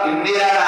ఇందిరా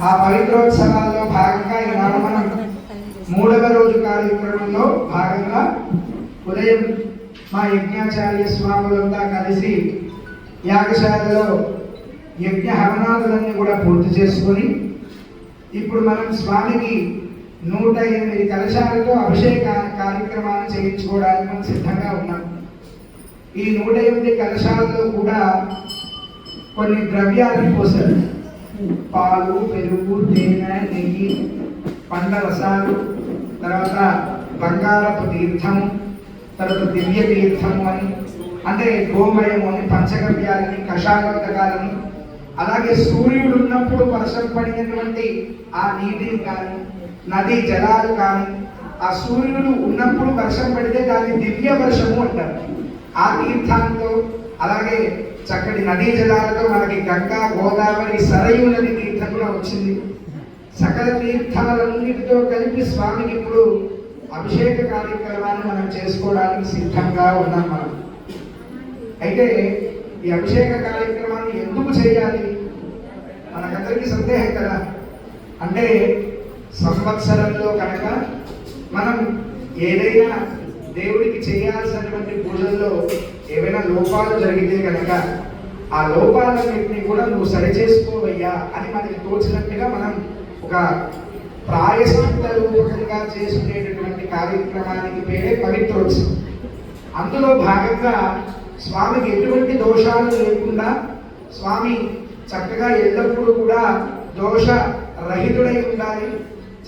ఆ పవిత్రోత్సవాల్లో భాగంగా ఈనాడు మనం 3వ రోజు కార్యక్రమంలో భాగంగా ఉదయం మా యజ్ఞాచార్య స్వాములంతా కలిసి యాగశాలలో యజ్ఞ హవనాదులన్నీ కూడా పూర్తి చేసుకొని ఇప్పుడు మనం స్వామికి 108 కలశాలతో అభిషేక కార్యక్రమాన్ని చేయించుకోవడానికి మనం సిద్ధంగా ఉన్నాం. ఈ 108 కలశాలలో కూడా కొన్ని ద్రవ్యాలను పోసారు. పాలు, పెరుగు, తేనె, నెయ్యి, పండ్ల రసాలు, తర్వాత బంగారపు తీర్థము, తర్వాత దివ్య తీర్థము అని, అంటే గోమయము అని, పంచగవ్యాలని, కషాయోదకాలని, అలాగే సూర్యుడు ఉన్నప్పుడు వర్షం పడినటువంటి ఆ నీటిని కానీ, నది జలాలు కానీ, ఆ సూర్యుడు ఉన్నప్పుడు వర్షం పడితే దాన్ని దివ్య వర్షము అంటారు. ఆ తీర్థాలతో, అలాగే చక్కటి నదీ జలాలతో మనకి గంగా, గోదావరి, సరయు నది తీర్థం కూడా వచ్చింది. సకల తీర్థాలన్నిటితో కలిపి స్వామికి ఇప్పుడు అభిషేక కార్యక్రమాన్ని మనం చేసుకోవడానికి సిద్ధంగా ఉన్నాం మనం. అయితే ఈ అభిషేక కార్యక్రమాన్ని ఎందుకు చేయాలి మనకందరికీ సందేహం కదా. అంటే సంవత్సరంలో కనుక మనం ఏదైనా దేవుడికి చేయాల్సినటువంటి పూజల్లో ఏవైనా లోపాలు జరిగితే కనుక ఆ లోపాలన్నింటినీ కూడా నువ్వు సరి చేసుకోవయ్యా అని మనకి తోచినట్టుగా మనం ఒక ప్రాయశ్చిత్త రూపకంగా చేసుకునేటటువంటి కార్యక్రమానికి పేరే పవిత్రోత్సవం. అందులో భాగంగా స్వామికి ఎటువంటి దోషాలు లేకుండా స్వామి చక్కగా ఎల్లప్పుడూ కూడా దోష రహితుడై ఉండాలి,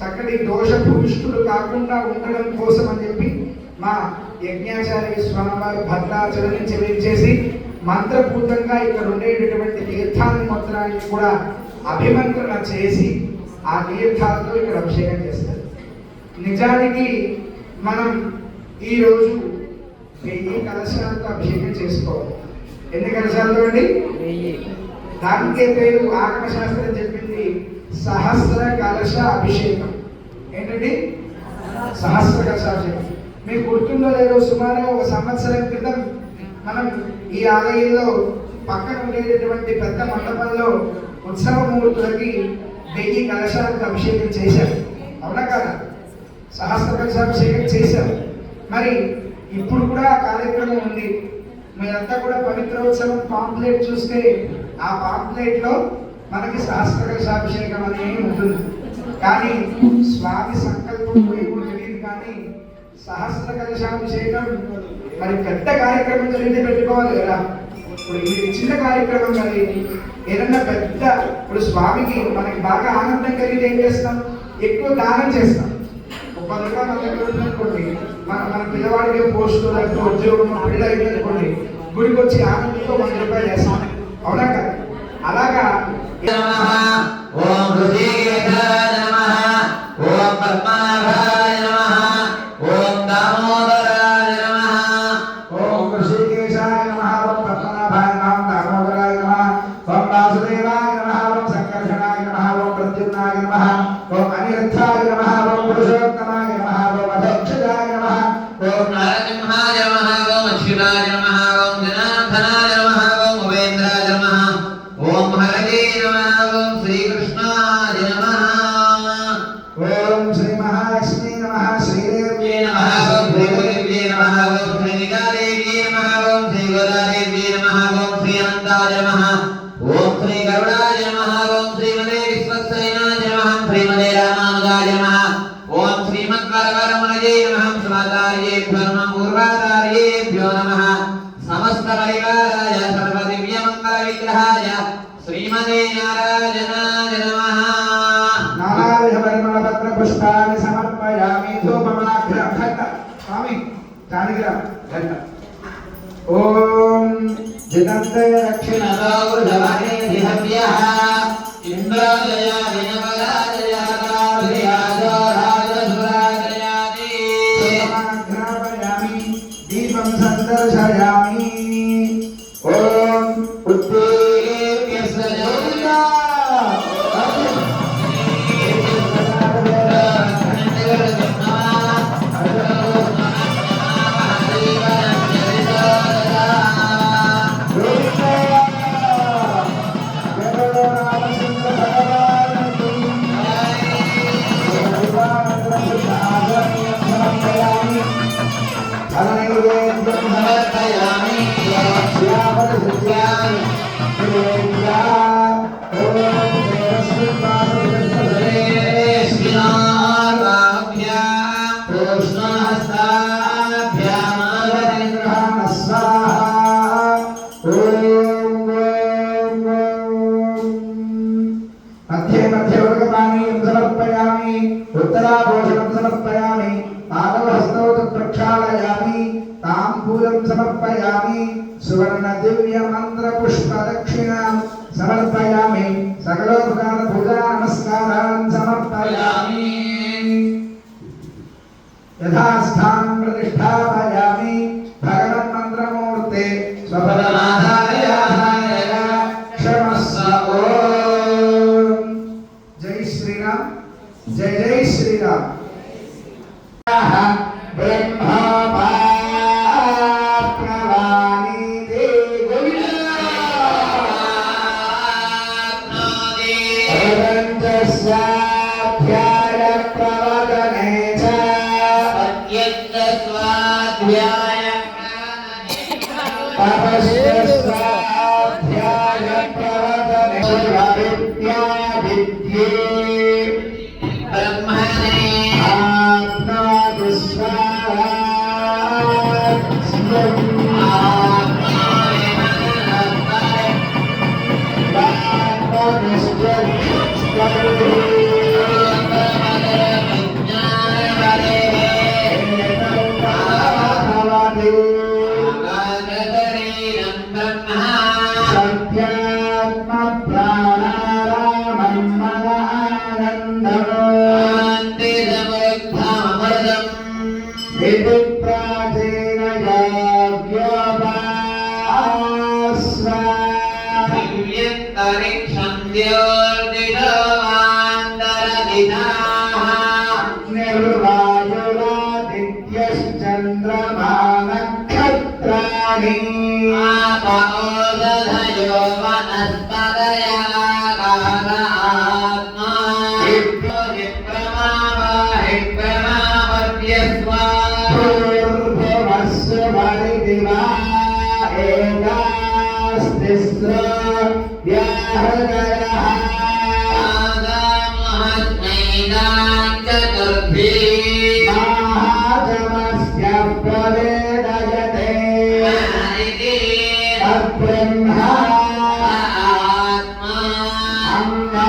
చక్కటి దోష భూయిష్ఠుడు కాకుండా ఉండడం కోసం అని చెప్పి మా యజ్ఞాచార్య స్వామి వారు భద్రాచలం నుంచి వేచేసి మంత్రపూతంగా ఇక్కడ ఉండేటటువంటి తీర్థాన్ని మొత్తాన్ని కూడా అభిమంత్రణ చేసి ఆ తీర్థాలతో ఇక్కడ అభిషేకం చేస్తారు. నిజానికి మనం ఈరోజు 1000 కలశాలతో అభిషేకం చేసుకోవాలి. ఎన్ని కలశాలతో అండి? 1000. దానికే పేరు ఆగమ శాస్త్రం చెప్పింది సహస్ర కలశ అభిషేకం. ఏంటండి? సహస్ర కలశాభిషేకం. మీకు గుర్తుందో లేదో, సుమారు 1 సంవత్సరం క్రితం మనం ఈ ఆలయంలో పక్కన ఉండేటటువంటి పెద్ద మండపంలో ఉత్సవమూర్తులకి 1000 కలశాలకు అభిషేకం చేశారు. అవునా కదా? సహస్ర కలశాభిషేకం చేశారు. మరి ఇప్పుడు కూడా ఆ కార్యక్రమం ఉంది. మీరంతా కూడా పవిత్రోత్సవం పాంప్లెట్ చూస్తే ఆ పాంప్లెట్లో మనకి సహస్ర కలశాభిషేకం అనేది ఉంటుంది. కానీ స్వామి సంకల్పం ఏమో తెలియదు, కానీ సహస్ర కలశాభిషేకం మరి పెద్ద కార్యక్రమం జరిగితే పెట్టుకోవాలి కదా. ఇప్పుడు ఈ చిన్న కార్యక్రమం మరి ఏదన్నా పెద్ద ఇప్పుడు స్వామికి మనకి బాగా ఆనందం కలిగితే ఏం చేస్తాం, ఎక్కువ దానం చేస్తాం. 10 రూపాయలు మన దగ్గర ఉందనుకోండి, మన పిల్లవాడికి పోస్టు లేకపోతే ఉద్యోగం పెళ్ళి అయిందనుకోండి, గుడికి వచ్చి ఆనందంతో 100 రూపాయలు చేస్తాం, అవునా కదా? అలాగా ఓం ఋషికేశాయ నమః, ఓం పద్మనాభాయ నమః, ఓం దామోదరాయ నమః, ఓం ఋషికేశాయ నమః, ఓం పద్మనాభాయ నమః, దామోదరాయ నమః, ఓం వాసుదేవాయ నమః, ఓం సంకర్షణాయ నమః, ఓం ప్రద్యుమ్నాయ నమః, ఓం అనిరుద్ధాయ నమః, ఓం పురుషోత్తమాయ నమః, ఓం అధక్షజాయ నమః, ఓం నరసింహాయ నమః, ఓం అచ్యుతాయ నమః, ఓం జనార్దనాయ నమః, ఓం ఉపేంద్రాయ నమః, ఓం హరయే నమః, ఓం శ్రీకృష్ణాయ నమః, ఓం శ్రీ మహాలక్ష్మీ నమః, శ్రీదేవ్యే నమః, నమః, ఓం శ్రీదేవ్యే నమః, ఓం శ్రీనికాదేవ్యే నమః, ఓం శ్రీగోదాదేవ్యే నమః, ఓం శ్రీ అనంతాయ నమః, ఓం శ్రీ గరుడాయ నమః, ఓం శ్రీమతే విశ్వక్సేనాయ నమః, శ్రీమతే రామానుజాయ నమః, ఓం శ్రీమద్వరవరమునయే నమః, స్వాతార్యేభ్యో నమః, పూర్వాచార్యేభ్యో నమః, సమస్త పరివారాయ సర్వదివ్య మంగళ విగ్రహాయ శ్రీమతే నారాయణాయ నమః. నానావిధ పరిమళ పత్ర పుష్పాన్ని సమర్పయామి. ధూపమాగ్రహ ఘంట స్వామి జానకిరా ఘంట. ఓం జితంతే దక్షిణ వృషభానే ధిహవ్యః ఇంద్రోదయ వినవరాజయ రాజయాజో రాజసురాజయాది ధూపమాగ్రహపయామి. దీపం సందర్శయామి. ఓం ఉత్తేర్యస్య జ్యోతిషా मध्ये मध्ये वर्गपानीयं समर्पयामि. उत्तराभूषणं समर्पयामि. पादहस्तौ प्रक्षालयामि. ताम्बूलं समर्पयामि. सुवर्ण दिव्य मंत्र पुष्प दक्षिणां समर्पयामि. सकलोपकार पूजा नमस्कारान् समर्पयामि. यथास्थानं प्रतिष्ठापयामि. भगवन् मन्त्रमूर्ते स्वपदमादाय क्षमस्व. ओम जय श्री राम, जय जय श्री राम. ब्रह्मा पाप्रवाणी ते गोविंदाध्याय प्रवदने च तपस्वाध्याय प्रवदने विद्या विद्ये ब्रह्मणे आत्मा विश्वास सत्यात्म प्राणारामं मनानन्दम् इति प्राचीन याज्ञोपास्वा निर्वायुरादित्यश्चन्द्रमा नक्षत्राणि पूर्वमस्य परिदिवा एकास्तिस्रो व्याहृदयः महाजमस्य प्रवेदयते ब्रह्मा आत्मा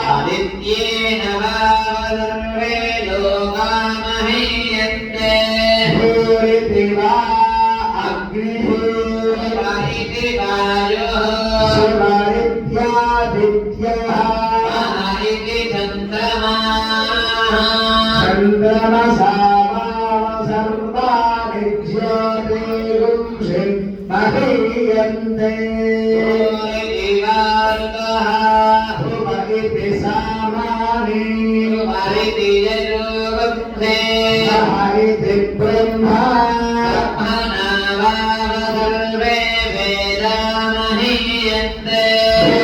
आदित्येन सर्वे लोका महीयन्ते भूरिदिवा अग्निः वायुः वायुः सुमरित्यादित्यः इति चन्द्रमाः चन्द्रमसा सर्वाणि ज्योतिर्गुंषि महीयन्ते भुव इति सामानि सह इति ब्रह्मा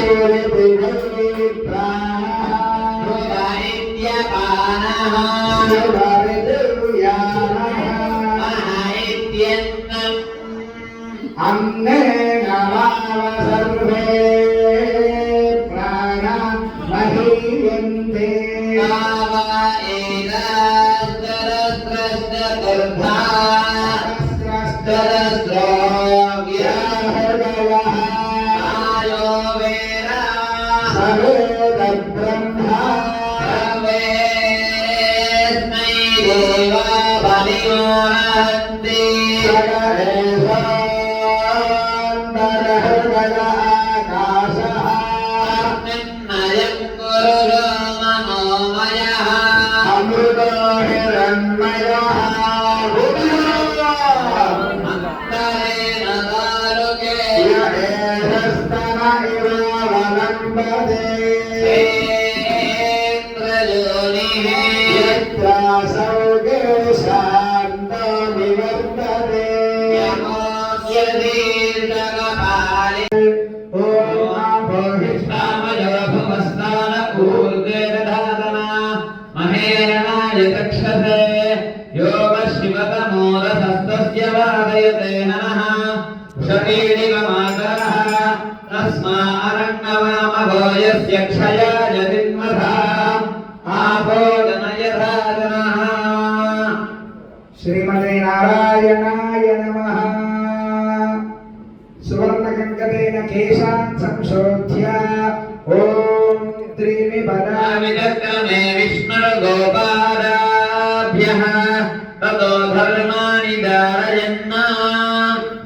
भूरिदिवै प्राणः अन्नेन वाव सर्वे प्राणा महीयन्ते सवेद ब्रह्मा श्रीमते नारायणाय नमः। सुवर्णकङ्कतेन केशान् संशोध्य ॐ त्रीणि पदानि विचक्रमे विष्णुर्गोपादाभ्यः ततो धर्माणि धारयन्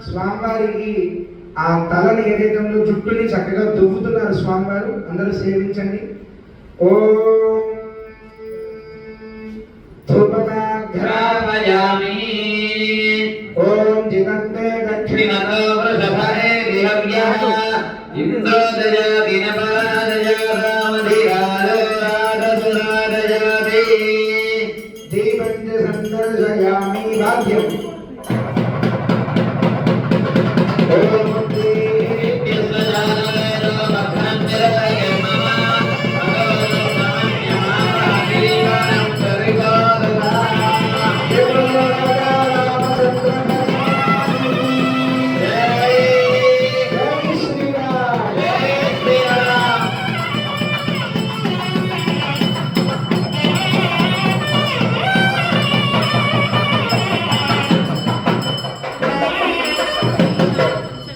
స్వామివారికి ఆ తలని ఏదైతే ఉందో జుట్టుని చక్కగా దువ్వుతున్నారు స్వామివారు. అందరూ సేవించండి. ఓం ధూపమాఘ్రాపయామి. ఓం జితంతే దక్షిణతో వృషభే విహవ్యః ఇంద్రోదయాతి నపరాదయా రామధిరాలో రాధసురాదయాతి. దీపం చ సందర్శయామి భాగ్యం.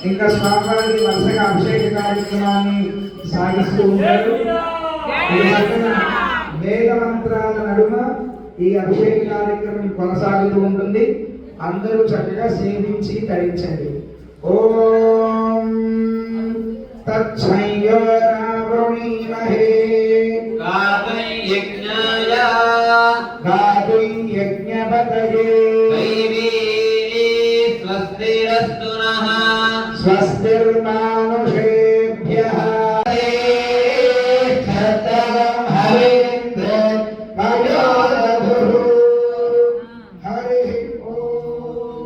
ఇంకా స్వామివారికి వరుసగా అభిషేక కార్యక్రమాన్ని సాగిస్తూ ఉంటారు. వేద మంత్రాల నడుమ ఈ అభిషేక కార్యక్రమం కొనసాగుతూ ఉంటుంది. అందరూ చక్కగా సేవించి తరించండి. ఓం తచ్చయ్యోరావృణీమహే గాతుం యజ్ఞాయ గాతుం యజ్ఞపతయే స్వస్తిరస్తు నః స్వస్తిర్మానుషేభ్యః క్షత్రం హరేంద్ర మయోదధుః. హరి ఓం.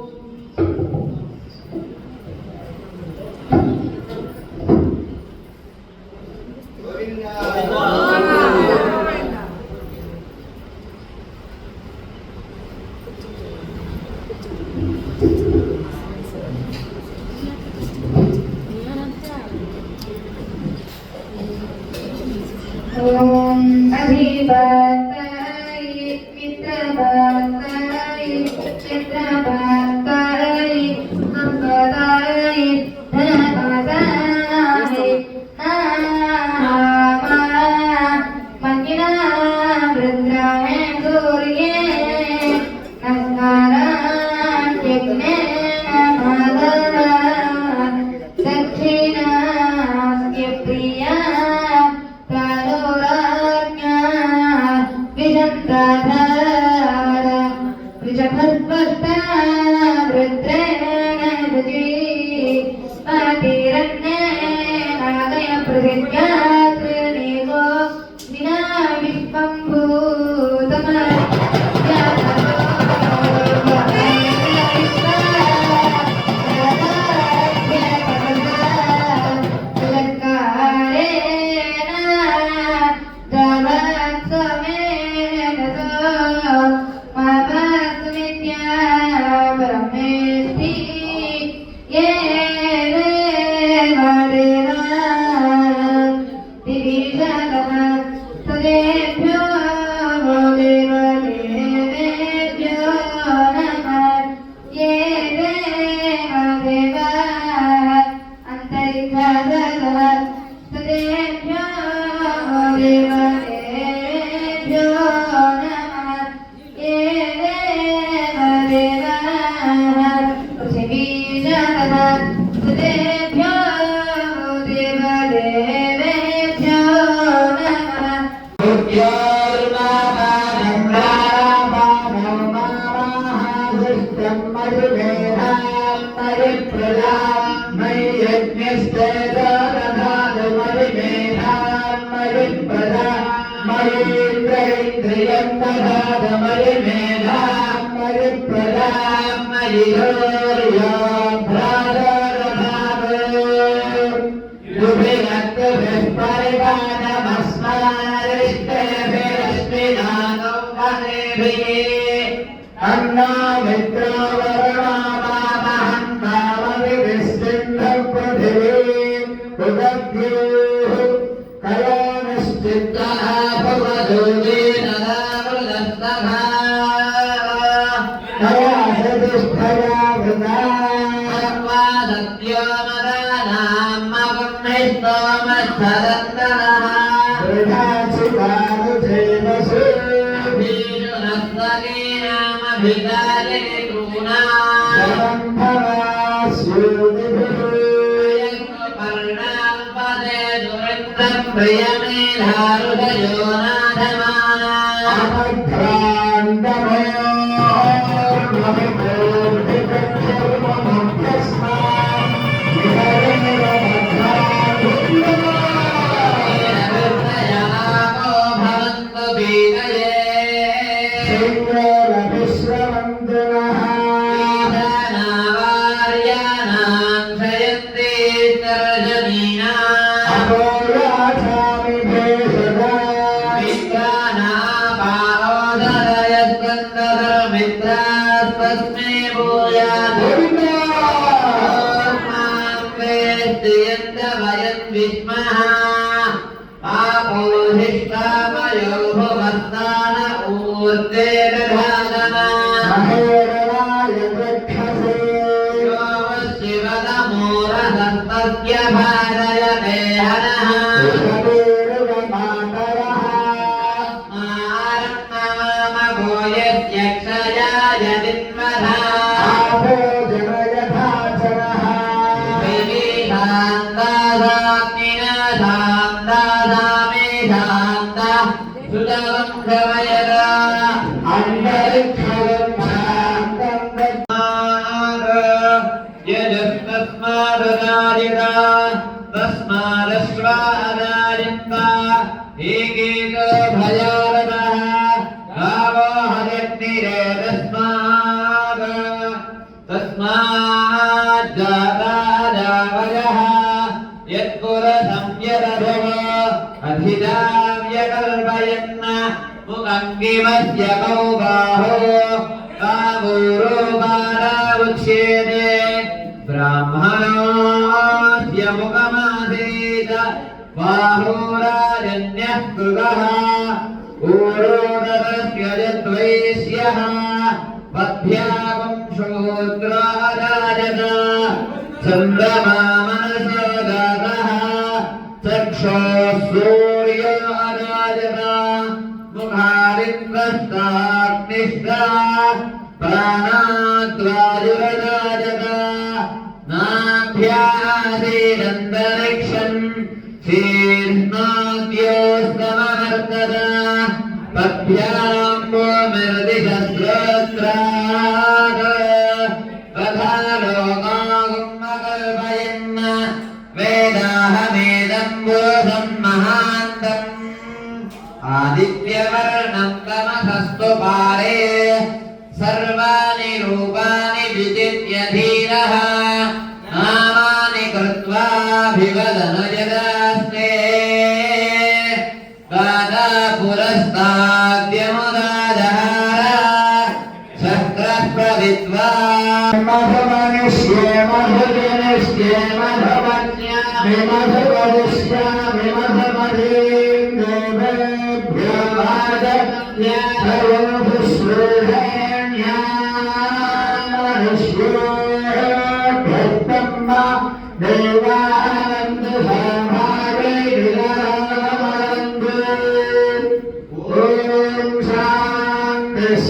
पृथिवीजातः सुतेभ्यो देवदेवेभ्यो नमः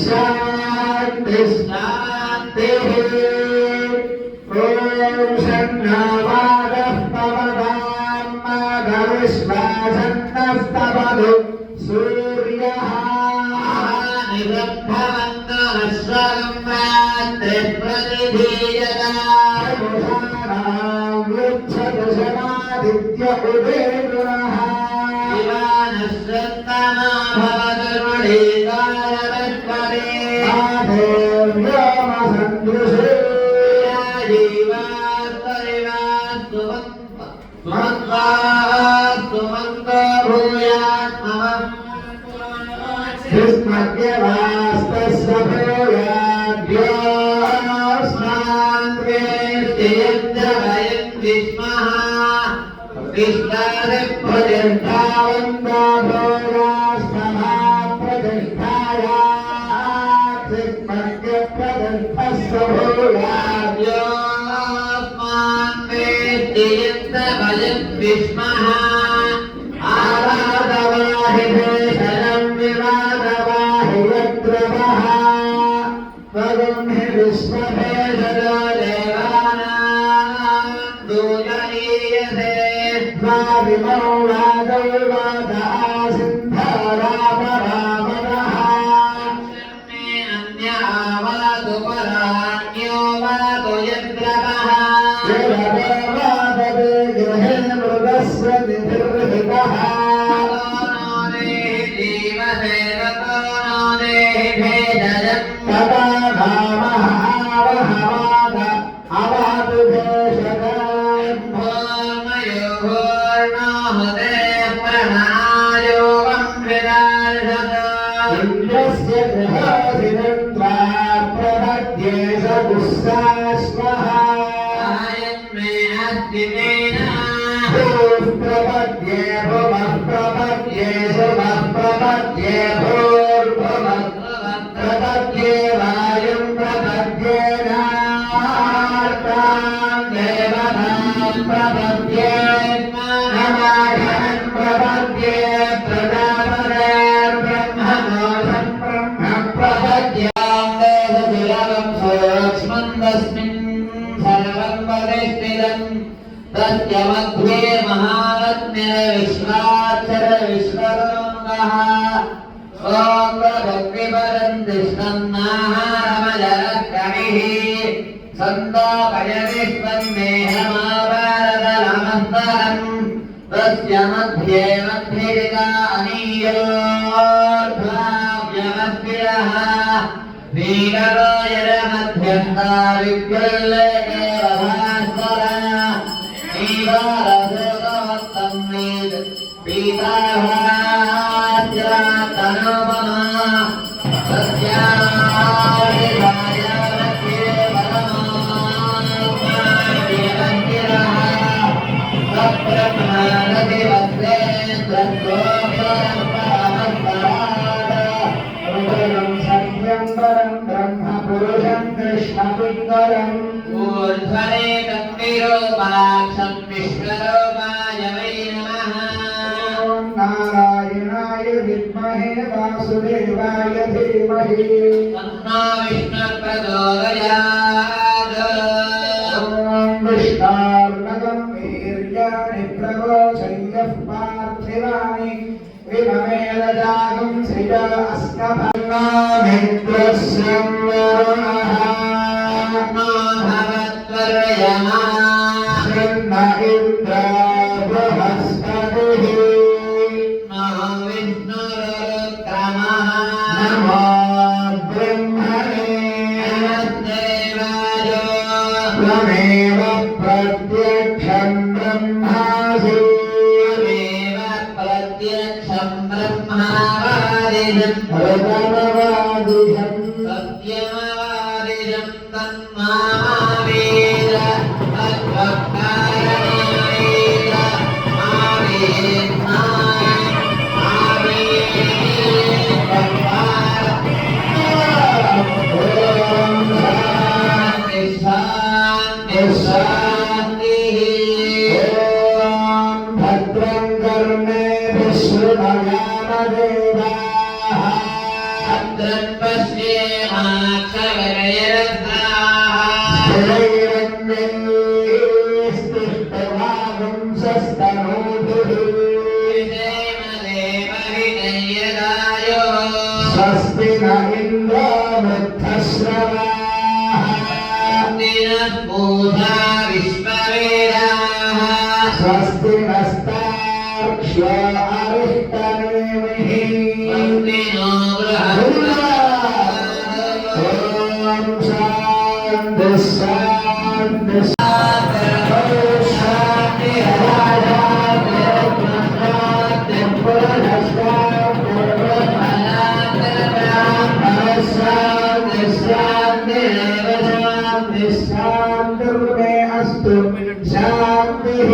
शांति शांति शन्नावादः पवताम् माघविश्वासन्नस्तवतु सूर्यः वृक्षदशमादित्य उदेतुनः आदेव्योमसन्दृशे स्मग्यवास्तस्य मध्ये महारत्न विश्वाक्षर विश्वलोकः सोमभक्तिपरन्तिष्ठन्नाहारमजरकविः सन्दापय विश्वं देहमाभारतलमस्तरम् तस्य मध्ये मध्येका अनीयोर्भाव्यमस्विरः वीररोयरमध्यन्ता विप्लल्लेकेरभास्वरः नारायणाय विद्महे वासुदेवाय धीमहि तन्नो विष्णुः प्रचोदयात्। ॐ विष्णार्णवं वीर्याणि प्रवोचय्यः पार्थिवानि विभवेदजागं श्रिया अस्कभन्नामित्रस्य वरुणः भवत्वर्यमा शृण्व इन्द्रा बृहस्पतिः नमो ब्रह्मणे त्वमेव प्रत्यक्षं ब्रह्मासि ऋतमवादिशम् सत्यमवादिशं तन्मावेद तद्भक्तारणावेद आवेद भद्रं कर्णेभिः शृणुयामदेवाः भद्रं पश्येमाक्षगणयरत्राः स्थिरैरन्यैः न इन्द्रो वृद्धश्रवाः पूजा विश्ववेदाः स्वस्ति नस्तार्क्ष्यो अरिष्टनेमिः स्वस्ति नो ॐ शान्ति शान्ति शान्तिर्मे अस्तु शान्तिः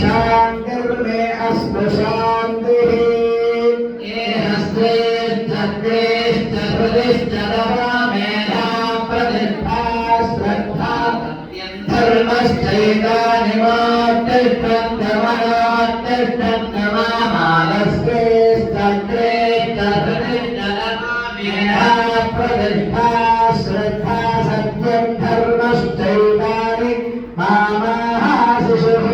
शान्तिर्मे अस्तु शान्तिः ये हस्ते चक्रेश्च हृदिश्च मेधा प्रतिष्ठा श्रद्धा धर्मश्चैतानिमात्तिष्ठन् गमनात्तिष्ठन् गमामालस्ते चक्रे हृदिश्च मेधा प्रतिष्ठा श्रद्धा सत्यं धर्मश्चैतानि मामाशिषुः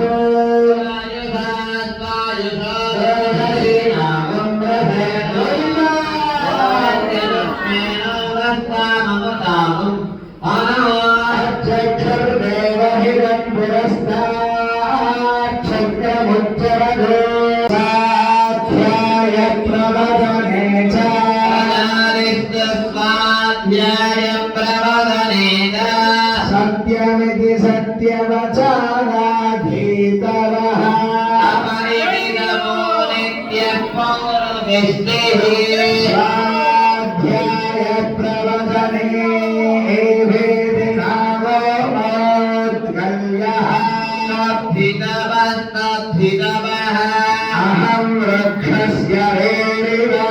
सत्यमिति सत्यवचानाधीतवः स्वाध्याय प्रवचने एवेति नामोत्कल्यः अहं वृक्षस्य रेरिवा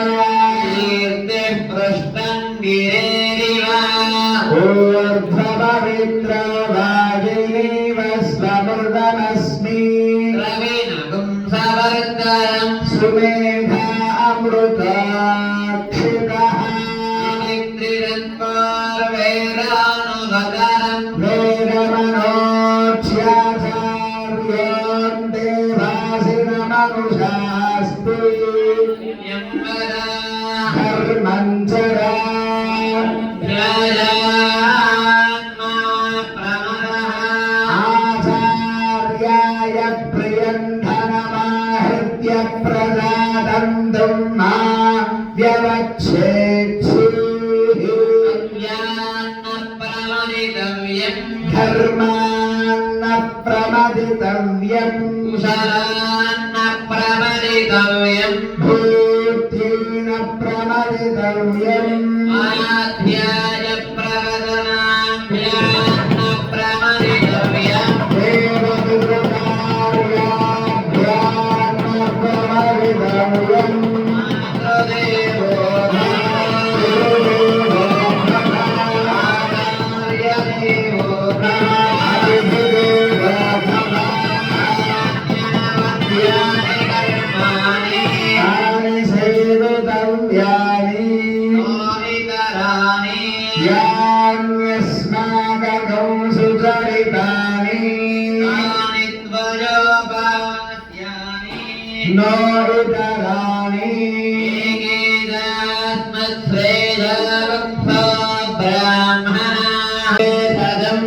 ऊर्ध्वपवित्रवाजिनीव स्वमृतमस्मि सुमेधा अमृताक्षितः वेदमनोक्ष्याचार्योऽन्ते भासिनमनुषास्ति धर्मं चरा आचार्याय प्रियन्धनमाहृत्य प्रजातन्तुं मा व्यवच्छेत्सुः धर्मान्न प्रमदितव्यम् भूत्येन प्रमदितव्यम् यान्यस्माकं सुचरितानि नो इतराणि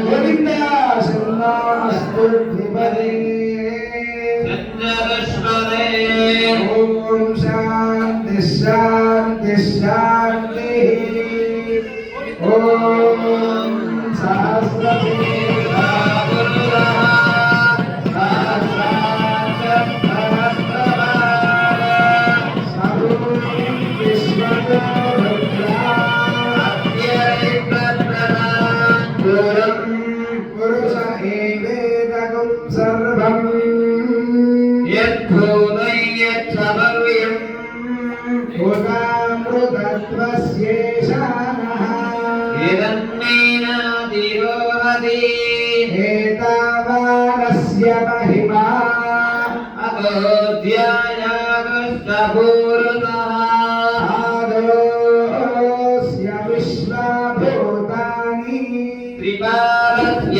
गोविन्दा शरणमस्तु द्विपदे ॐ शान्ति शान्ति शान्तिः ॐ पुरुष एवेदगुं सर्वं यद्भूतं यच्छवव्यं भूतामृतत्वस्येषानः एतावानस्य महिमा आदोऽस्य विश्वभूतानि त्रिपादस्यामृतं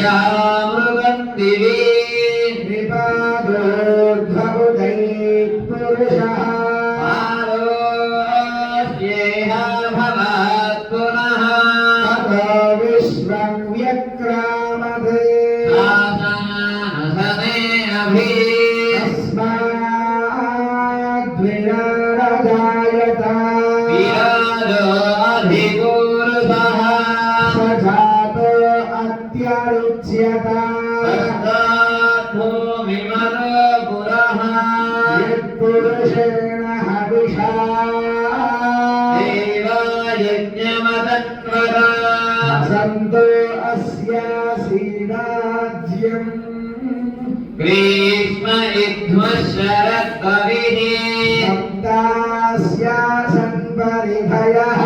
दिवे देवायज्ञमतन्वरा संतो अस्यासीराज्यम् ग्रीष्म इध्वशरद्भविः सप्तास्यासन् परिभयः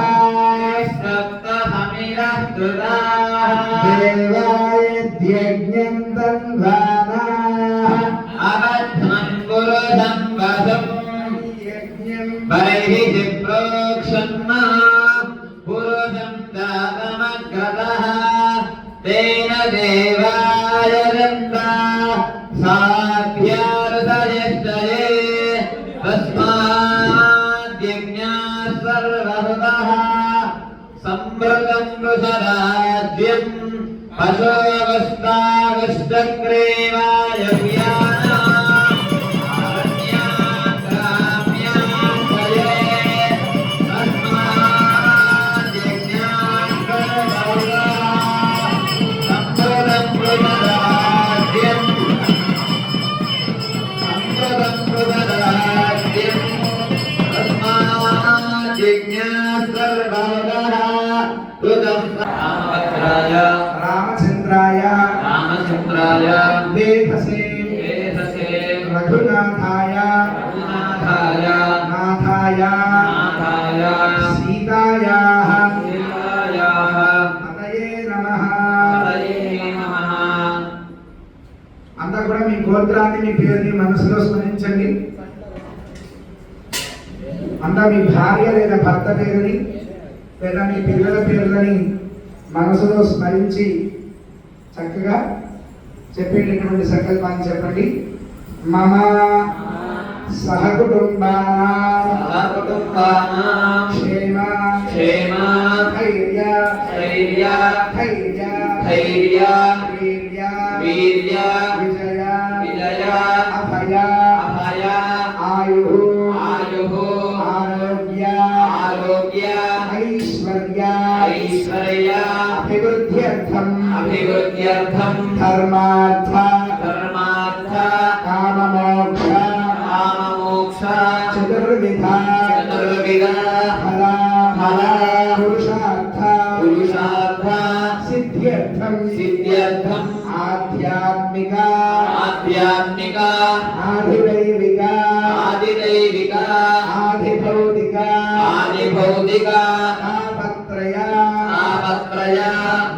सप्तहमिरः कृताः देवायद्यज्ञम् तन्वानाः अबध्वन् पुरुषं वसुम् यज्ञम् बहिः प्रोक्षन्ना पुरुषं जातमग्रतः तेन देवाय दत्ता साध्यार्धयश्चये तस्माद्यज्ञाः सर्वहुतः संवृतं वृषराज्यम् पशोऽवस्थागश्चक्रेवाय व्याना रामचंद्राय वेधसे रघुनाथाय नाथाय सीतायाः पतये नमः अंతా కూడా మీ గోత్రాన్ని మీ పేరుని మనసులో స్మరించండి అంతా మీ భార్య లేదా భర్త పేరుని లేదా మీ పిల్లల పేర్లని మనసులో స్మరించి చక్కగా చెప్పేటటువంటి సంకల్పాన్ని చెప్పండి మమ సహకుటుంబానాం క్షేమ ధైర్య వీర్య విజయ అభయ ఆయు ఆరోగ్య ఐశ్వర్య అభివృద్ధ్యర్థం ధర్మార్థ కామమోక్ష చతుర్విధ ఫల పురుషార్థ సిద్ధ్యర్థం ఆధ్యాత్మిక ఆధిదైవిక ఆధిభౌతిక తాపత్రయ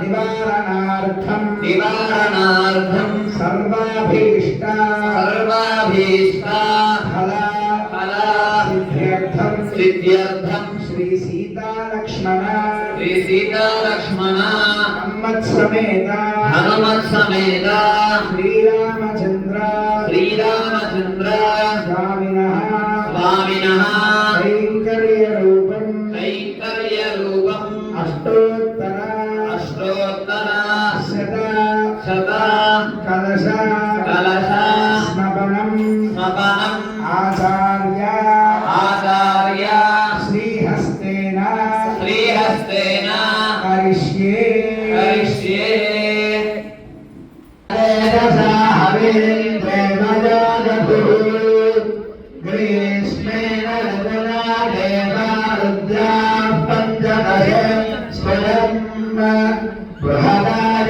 నివారణార్థం సర్వాభీష్ట ఫల సిద్ధ్యర్థం శ్రీ సీతాలక్ష్మణ హనుమత్సమేత శ్రీరామచంద్ర స్వామినః కైంకర్య రూపం అష్టోత్తర శత కలశ స్నపనం ఆచార్య శ్రీహస్తేన కరిష్యే గ్రీష్మేణ స్వయం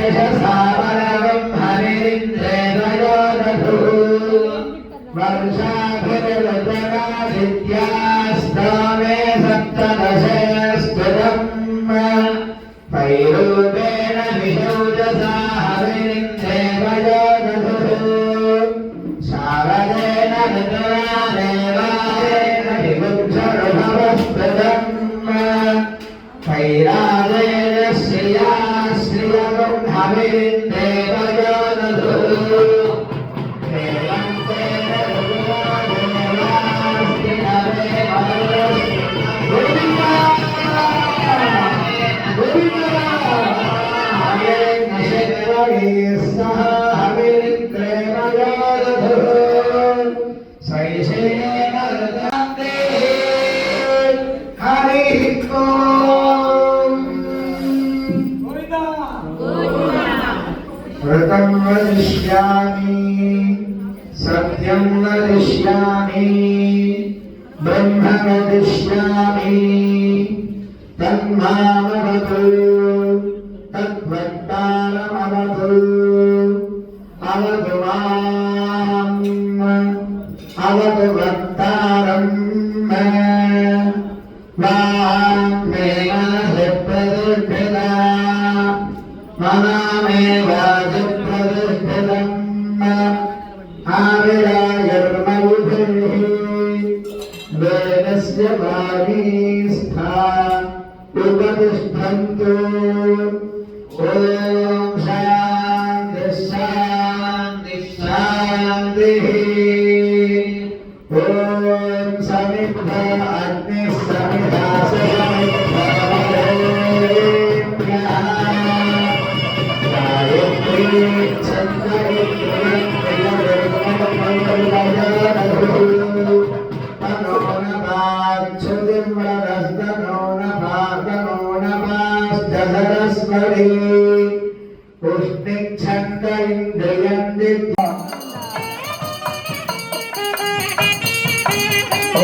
బృహదాయసావరవం హరిరింద్రేదయోదధు వర్షాభిరవచనాదిత్యాస్తమే సప్తదశే స్థితం పైరూపేణ విశౌజసా హరిరింద్రేదయోదధు శారదేన ఋతురాదేవాదేన విముక్షరుభవస్థితం కైరాజేన శ్రియా శ్రియగం హవిరిందేవయోదధు దేవంతేన ఋతురాదేవాస్తి గోవిందా హవిరింద శక్రగే సహ హవిరిందేవయోదధు శైశేన ఋతాంతే హరి ఓం వ్రతం వదిష్యామి సత్యం వదిష్యామి ब्रह्मवदिष्यामि तन्मामवतु तद्वक्तारमवतु अवतु माम् अवतु वक्तारम् उपतिष्ठन्तु ॐ शान्ति शान्ति शान्तिः ॐ समिद्ध अग्निः समिधा पुष्टिच्छन्द इन्द्रियन्ति ॐ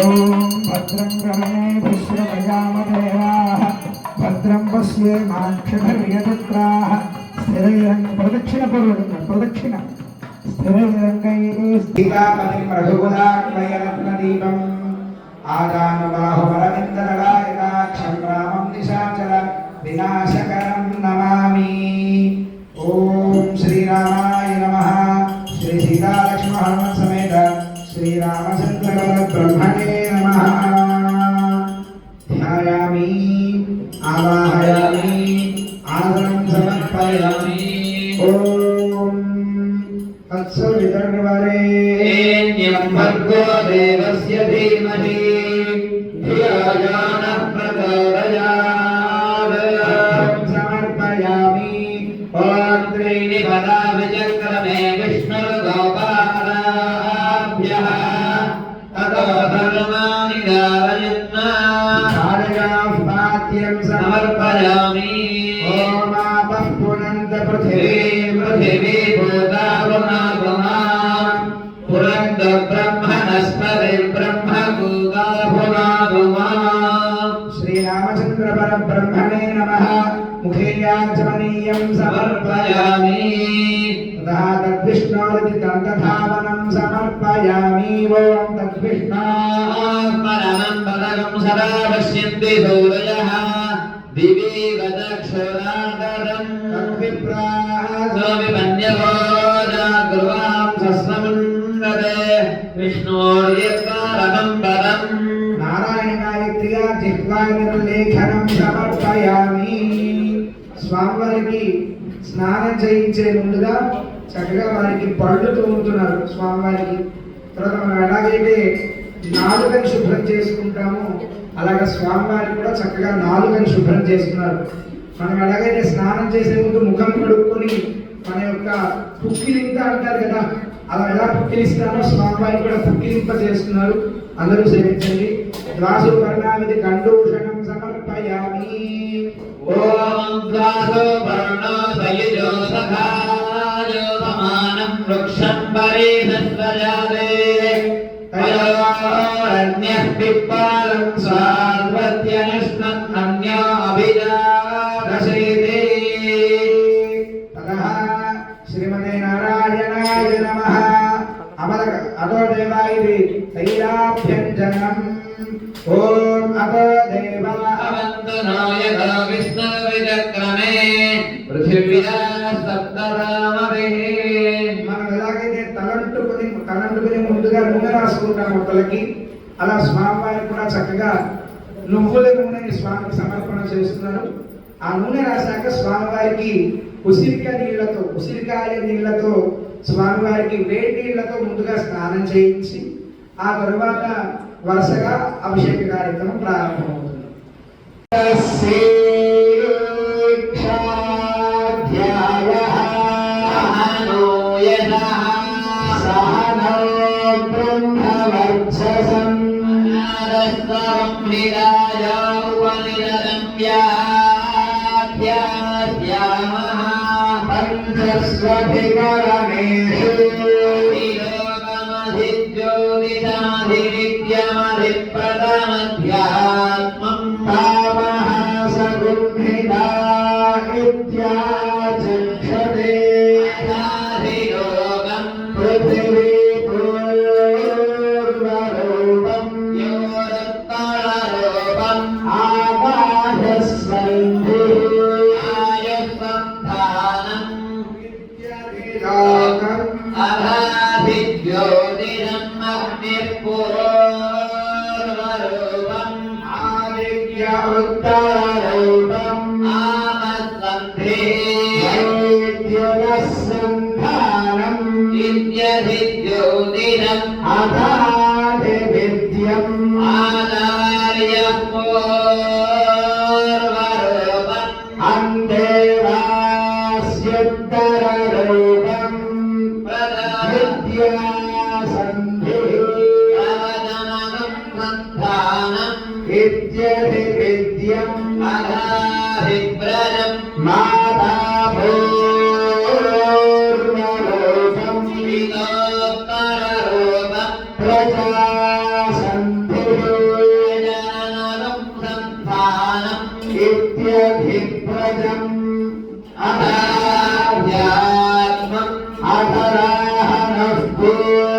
भद्रं गणे विश्वमयामदेवाः भद्रं पश्येमाक्षभिर्यजत्राः स्थिरैरङ्ग प्रदक्षिण स्थिरैरङ्गैः सीतापतिं रघुकुलात्मयरत्नदीपम् आदानबाहुवरविन्ददलायताक्षं रामं निशाचर विनाशकरं नमामि ॐ श्रीरामाय नमः श्री सीतालक्ष्मण हनुमत समेत श्रीरामचंद्र ब्रह्मणे नमः ध्यायामि आवाहयामि आदरं समर्पयामि ॐ तत्सवितर्वरेण्यं भर्गो देवस्य धीमहि धियो यो नः प्रचोदयात् समर्पयामि ॐ त्रीणि पदा विचक्रमे विष्णुर्गोपालाभ्यः ततो धर्माणि धारयन् समर्पयामि ॐ आपः पुनन्त पृथिवी भूता पुनः पुरन्त ब्रह्मणस्पतिर्ब्रह्म भूता पुनः श्रीरामचन्द्र परब्रह्मणे नमः मुखे याचमनीयं समर्पयामि तथा तद्विष्णोरिति तद्धावनं समर्पयामि ॐ तद्विष्णोस्मरणं पदकं सदा पश्यन्ति सूरयः दिवि गदक्षुरादरं तद्विप्राः सोऽविमन्यवो जागृवां सस्रमुन्नते विष्णोर्यत्कारकं पदम् నారాయణగాయత్రిగా జిహ్వానిర్లేఖనం సమర్పయామి. స్వామివారికి స్నానం చేయించే ముందుగా చక్కగా వారికి పళ్ళు తోముతున్నారు స్వామివారికి. తర్వాత మనం ఎలాగైతే నాలుకని శుభ్రం చేసుకుంటామో అలాగే స్వామివారికి కూడా చక్కగా నాలుకని శుభ్రం చేస్తున్నారు. మనం ఎలాగైతే స్నానం చేసే ముందు ముఖం కడుక్కొని మన యొక్క పుక్కిలింత అంటారు కదా, అలా ఎలా పుక్కిలిస్తామో స్వామివారికి కూడా పుక్కిలింప చేస్తున్నారు. అందరూ సేవించండి. ద్వాసు వర్ణామిది కండూషణం సమర్పయామి. ఓం ద్వాసు వర్ణో సయుజో సఖాయో సమానం వృక్షం పరిసస్వజాతే తయోరణ్యః పిప్పాలం స్వార్వత్యనుష్ణన్ అన్యో అభిజాతసేతే. తదః శ్రీమతే నారాయణాయ నమః. అదో దేవా ఇది తైలాభ్యంజనం. ఓం అదో దేవా అవంతనో యథా విష్ణు విచక్రమే పృథివ్యా సప్తరామభిః. మనం ఎలాగైతే తలంటుకుని ముందుగా నూనె రాసుకుంటాము తలకి, అలా స్వామివారికి కూడా చక్కగా నువ్వుల నూనెని స్వామికి సమర్పణ చేస్తున్నారు. ఆ నూనె రాశాక స్వామివారికి ఉసిరికాయ నీళ్లతో స్వామివారికి వేడి నీళ్లతో ముందుగా స్నానం చేయించి ఆ తరువాత వరుసగా అభిషేక కార్యక్రమం ప్రారంభమవుతుంది. జ్యోతిషాధివిద్యమధిప్రద सर्वरूपम् आकाशस्वन्धिः आयुस्सन्धानम् लोकम् अभाभिज्योतिरम् अग्निर्पूर्वरूपम् आदित्य उत्तररूपम् आमस्सन्धिः वैद्युरसन्धानम् विद्यधिज्योतिरम् अगाधिविद्यम् आचार्यपूर्वरूपम् अन्देवास्युत्तररूपम् विद्यासन्धिः प्रवचनसन्धानम् विद्यधिविद्यम् अगाभिव्रजम् मातापूर्वरूपम् विदोत्तररूपम् प्रजासन्धिः प्रजनसन्धानम् इत्यधिप्रजम् अगाध्यात्मम् अधराहनः पूर्वरूपम्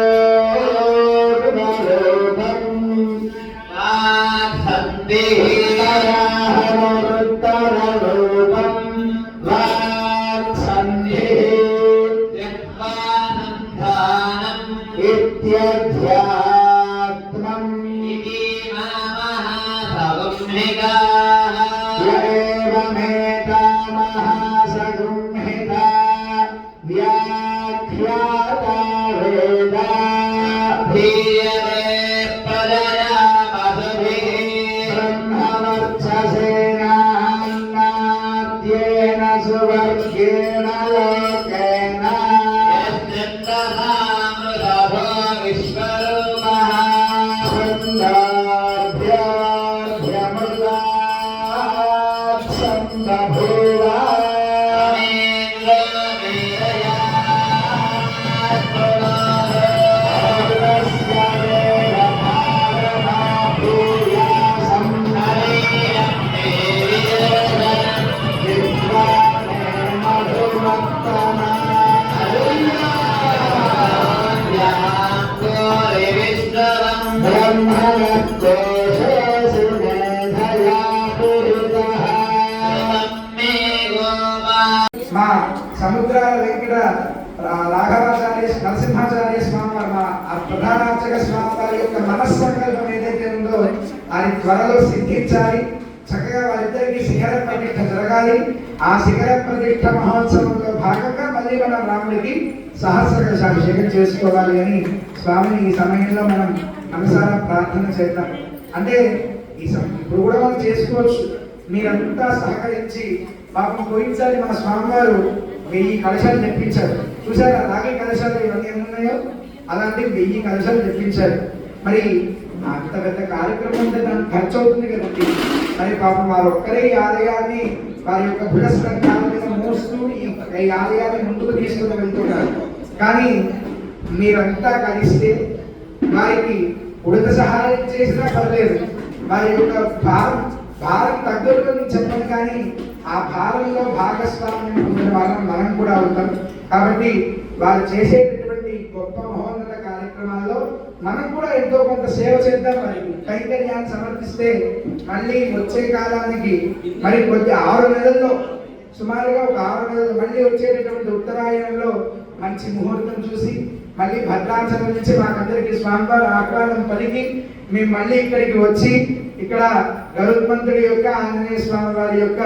वाक्सन्धिः उत्तराहनोत्तररूपम् वाक्सन्धिः जिह्वासन्धानम् इत्यध्यात्मम् इति महासगुम्हिकाः एवमेतामहासगुंहिता व्याख्याता वेदा धीयते प्रजया वसुभिः ब्रह्मवर्चसेनान्नाद्येन सुवर्गेण लोकेन यस्मिन्नथामृतभो विश्वरूपः छन्दोभ्यमृतात्सन्दभूवा మా సముద్రాల వెంకట రాఘవాచార్య నరసింహాచార్య స్వామి వారు మా ప్రధాన అర్చక స్వామి వారి యొక్క మనస్సంకల్పం ఏదైతే ఉందో అది త్వరలో సిద్ధించాలి. చక్కగా వారిద్దరికి శిఖర ప్రతిష్ఠ జరగాలి. ఆ శిఖర ప్రతిష్ఠ మహోత్సవంలో భాగంగా మళ్ళీ మనం రాముడికి సహస్ర కలశాభిషేకం చేసుకోవాలి అని స్వామిని ఈ సమయంలో మనం మనసారా ప్రార్థన చేద్దాం. అంటే ఇప్పుడు కూడా మనం చేసుకోవచ్చు. మీరంతా సహకరించి పాపం పోయినసారి మన స్వామివారు 1000 కలశాలు తెప్పించారు. చూసారా రాగి కలశాలు ఇవన్నీ ఉన్నాయో అలాంటి 1000 కలశాలు తెప్పించారు. మరి అంత పెద్ద కార్యక్రమం అంటే దానికి ఖర్చు అవుతుంది కదండి. మరి పాపం వారు ఒక్కరే ఈ ఆలయాన్ని వారి యొక్క భుజస్కంధాల మీద మోస్తూ ఈ ఆలయాన్ని ముందుకు తీసుకుని వెళ్తున్నారు. కానీ మీరంతా కలిస్తే వారికి ఉడత సహాయం చేసినా పర్లేదు. వారి యొక్క భారం తగ్గదని చెప్పను, కానీ ఆ భారంలో భాగస్వామ్యం పొందిన వాళ్ళం మనం కూడా అవుతాం. కాబట్టి వారు చేసేటటువంటి గొప్ప మహోన్నత కార్యక్రమాల్లో మనం కూడా ఎంతో కొంత సేవ చేద్దాం. వారికి కైంకర్యాన్ని సమర్పిస్తే మళ్ళీ వచ్చే కాలానికి మరి కొద్ది 6 నెలల్లో సుమారుగా ఒక 6 నెలలు మళ్ళీ వచ్చేటటువంటి ఉత్తరాయణంలో మంచి ముహూర్తం చూసి మళ్ళీ భద్రాచలం నుంచి మాకందరికి స్వామివారి ఆహ్వానం పలికి మేము మళ్ళీ ఇక్కడికి వచ్చి ఇక్కడ గరుత్మంతుడి యొక్క ఆంజనేయ స్వామి వారి యొక్క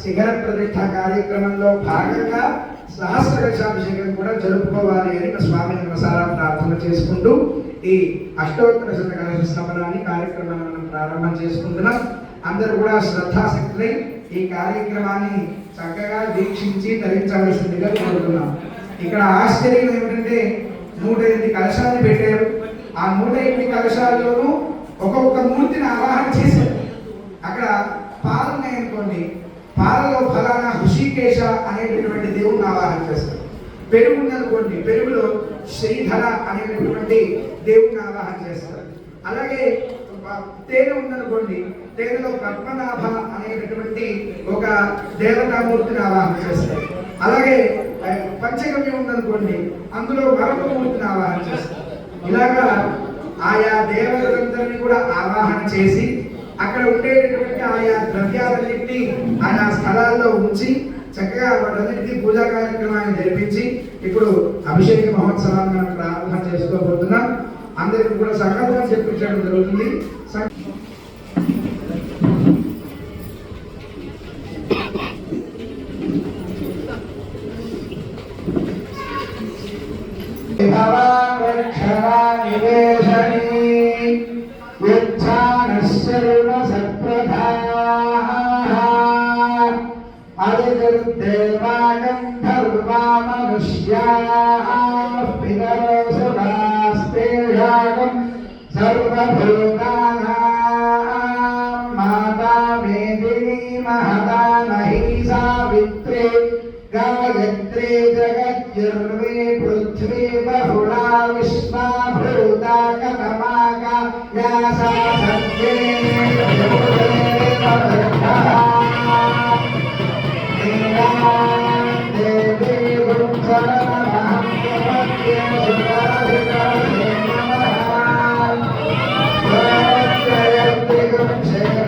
శిఖర ప్రతిష్ఠ కార్యక్రమంలో భాగంగా సహస్ర కలశాభిషేకం కూడా జరుపుకోవాలి అని స్వామిని మనసారా ప్రార్థన చేసుకుంటూ ఈ అష్టోత్తర శత కలశ స్థాపనాన్ని కార్యక్రమాన్ని మనం ప్రారంభం చేసుకుంటున్నాం. అందరూ కూడా శ్రద్ధాశక్తులై ఈ కార్యక్రమాన్ని చక్కగా వీక్షించి ధరించవలసిందిగా కోరుతున్నాం. ఇక్కడ ఆశ్చర్యం ఏమిటంటే 108 కలశాలు పెట్టారు. ఆ 108 కలశాల్లోనూ ఒక్కొక్క మూర్తిని ఆవాహన చేశారు. అక్కడ పాలు ఉన్నాయనుకోండి, పాలలో ఫలానా హృషికేశ అనేటటువంటి దేవుణ్ణి ఆవాహన చేస్తారు. పెరుగు ఉందనుకోండి, పెరుగులో శ్రీధర అనేటటువంటి దేవుణ్ణి ఆవాహన చేస్తారు. అలాగే తేనె ఉందనుకోండి, తేనెలో పద్మనాభ అనేటటువంటి ఒక దేవతామూర్తిని ఆవాహన చేస్తారు. అలాగే పంచగవ్యం ఉందనుకోండి, అందులో మరొక మూర్తిని ఆవాహన చేస్తారు. ఇలాగా ఆయా దేవతలందరినీ కూడా ఆవాహన చేసి అక్కడ ఉండేటటువంటి ఆయా ద్రవ్యాలన్నింటినీ ఆయా స్థలాల్లో ఉంచి చక్కగా వాటన్నిటికీ పూజా కార్యక్రమాన్ని జరిపించి ఇప్పుడు అభిషేక మహోత్సవాన్ని మనం ప్రారంభం చేసుకోబోతున్నాం. అందరికీ కూడా సంకల్పం చెప్పించడం జరుగుతుంది. गायत्री जगद्युर्वे पृथ्वी बहुला विश्वा भूता कतमागा या सा सत्ये देवी गुरुचरणमहं प्रपद्ये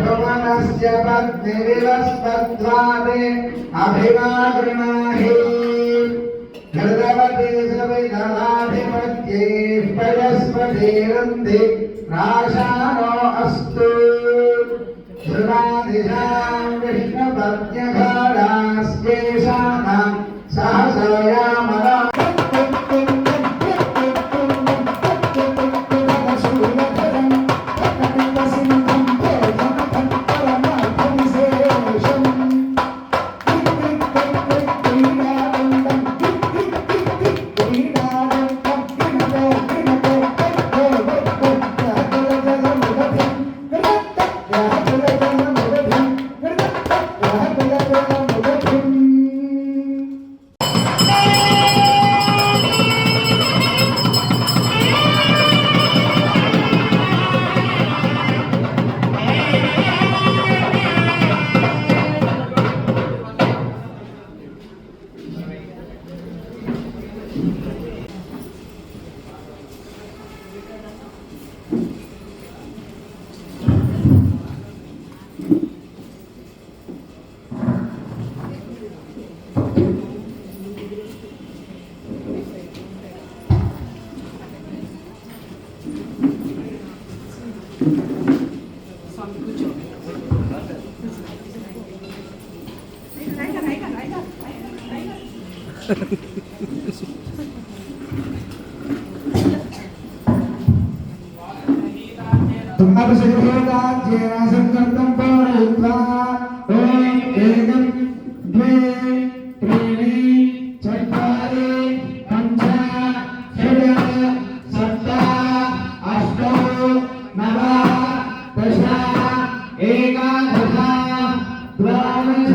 भुवनस्य पत्निविवस्पद्वादे अभिवागृणाहि हृदवते सविदलाधिपत्ये पयस्पतिरन्ति राशानो अस्तु ध्रुवादिशां विष्णुपत्न्यघाडास्येषाणां सहसयामला अभिषेकाज्येन संकल्पं पूरयित्वा ॐ एकं द्वे त्रीणि चत्वारि पञ्च षड् सप्त अष्ट नव दश एकादश द्वादश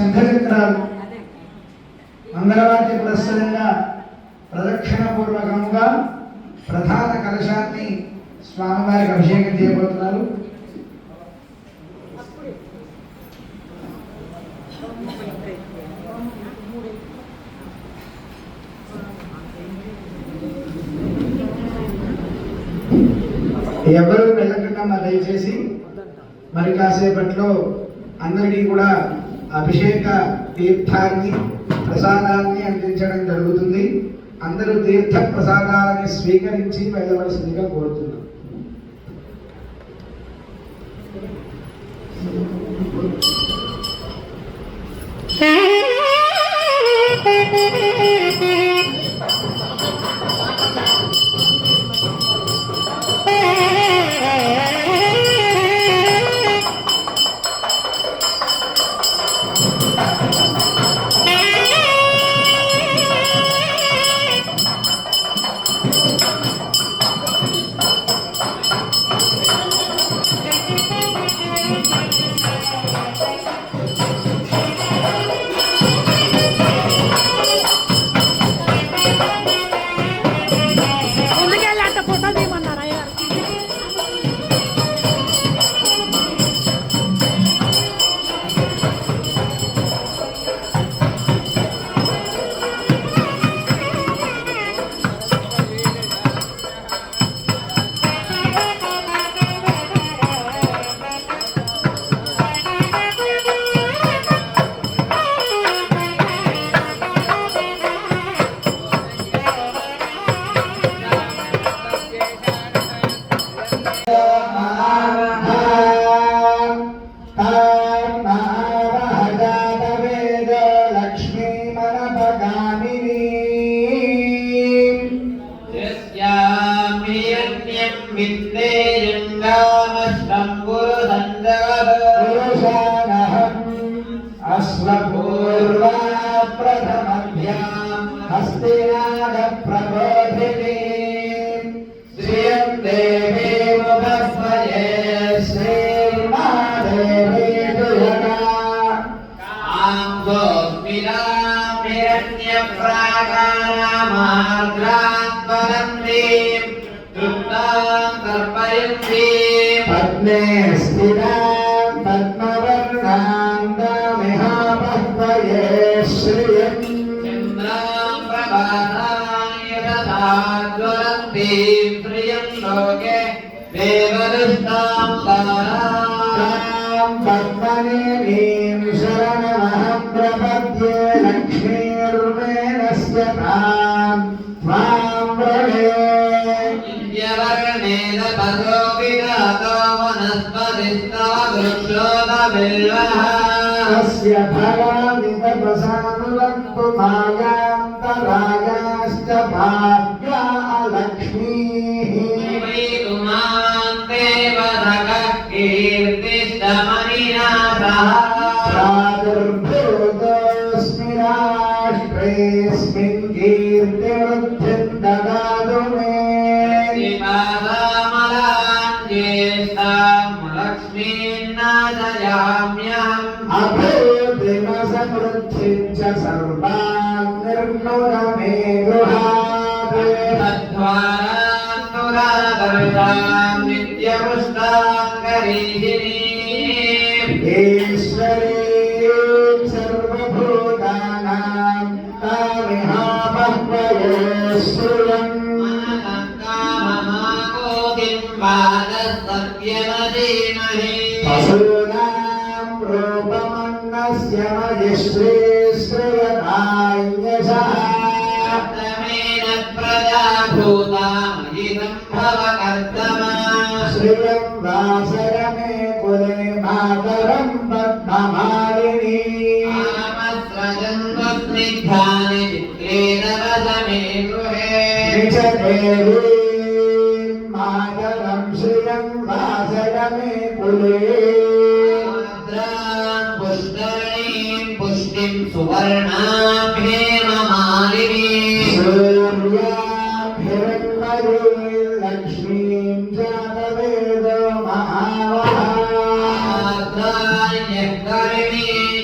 శంఖచక్రాలు మంగళవాద్య పురస్సరంగా ప్రదక్షిణ పూర్వకంగా ప్రధాన కలశాన్ని స్వామివారికి అభిషేకం చేయబోతున్నారు. ఎవరు వెళ్ళకుండా మరి దయచేసి మరి కాసేపట్లో అందరికీ కూడా అభిషేక తీర్థాన్ని ప్రసాదాన్ని అందించడం జరుగుతుంది. అందరూ తీర్థ ప్రసాదాలని స్వీకరించి వెళ్ళవలసిందిగా కోరుతున్నాం.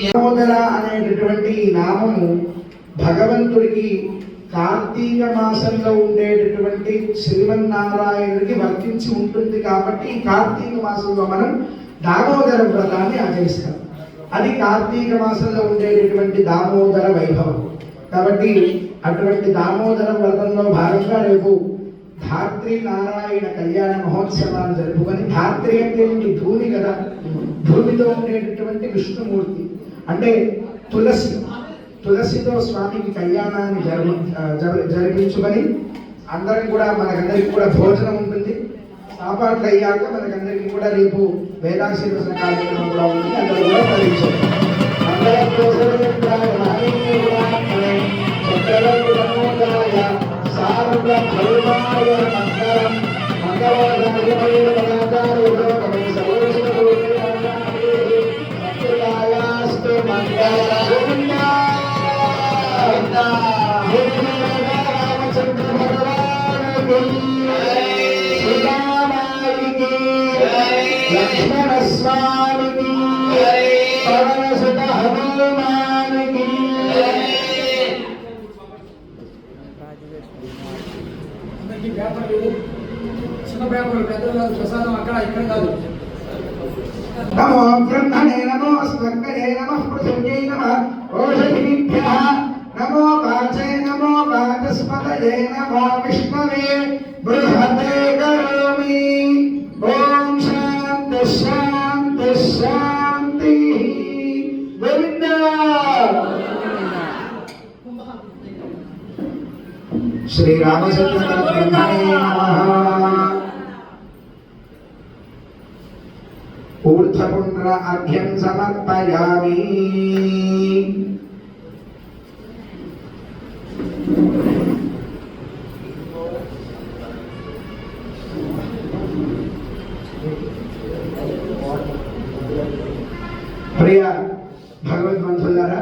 దామోదర అనేటటువంటి ఈ నామము భగవంతుడికి కార్తీక మాసంలో ఉండేటటువంటి శ్రీమన్నారాయణుడికి వర్తించి ఉంటుంది కాబట్టి ఈ కార్తీక మాసంలో మనం దామోదర వ్రతాన్ని ఆచరిస్తాం. అది కార్తీక మాసంలో ఉండేటటువంటి దామోదర వైభవం. కాబట్టి అటువంటి దామోదర వ్రతంలో భాగంగా రేపు ధాత్రి నారాయణ కళ్యాణ మహోత్సవాన్ని జరుపుకొని, ధాత్రి అంటే భూమి కదా, భూమితో ఉండేటటువంటి విష్ణుమూర్తి అంటే తులసితో స్వామికి కళ్యాణాన్ని జరిపించుకొని అందరం కూడా మనకందరికి కూడా భోజనం ఉంటుంది. సాపాట్లు అయ్యాక మనకందరికి కూడా రేపు వేదాశీర్వచన కార్యక్రమం కూడా ఉంటుంది. అందరూ కూడా ప్రవేశించారు. లక్ష్మణ స్వామికి పవనసుత హనుమానికి చిన్న పేపర్ పెద్దలు ప్రసాదం అక్కడ ఇక్కడ కాదు. నమో బ్రహ్మణే నమో స్వర్గణే నమః పృథివ్యై నమః ఓషధీభ్యః నమో వాచే నమో వాచస్పతయే నమో విష్ణవే బృహతే కరోమి. ఓం శాంతి శాంతి శాంతి. గోవింద. శ్రీరామచంద్ర బ్రహ్మణే నమః. ఊర్ధ్వపుండ్ర అర్ఘ్యం సమర్పయామి. ప్రియ భగవద్బంధులారా,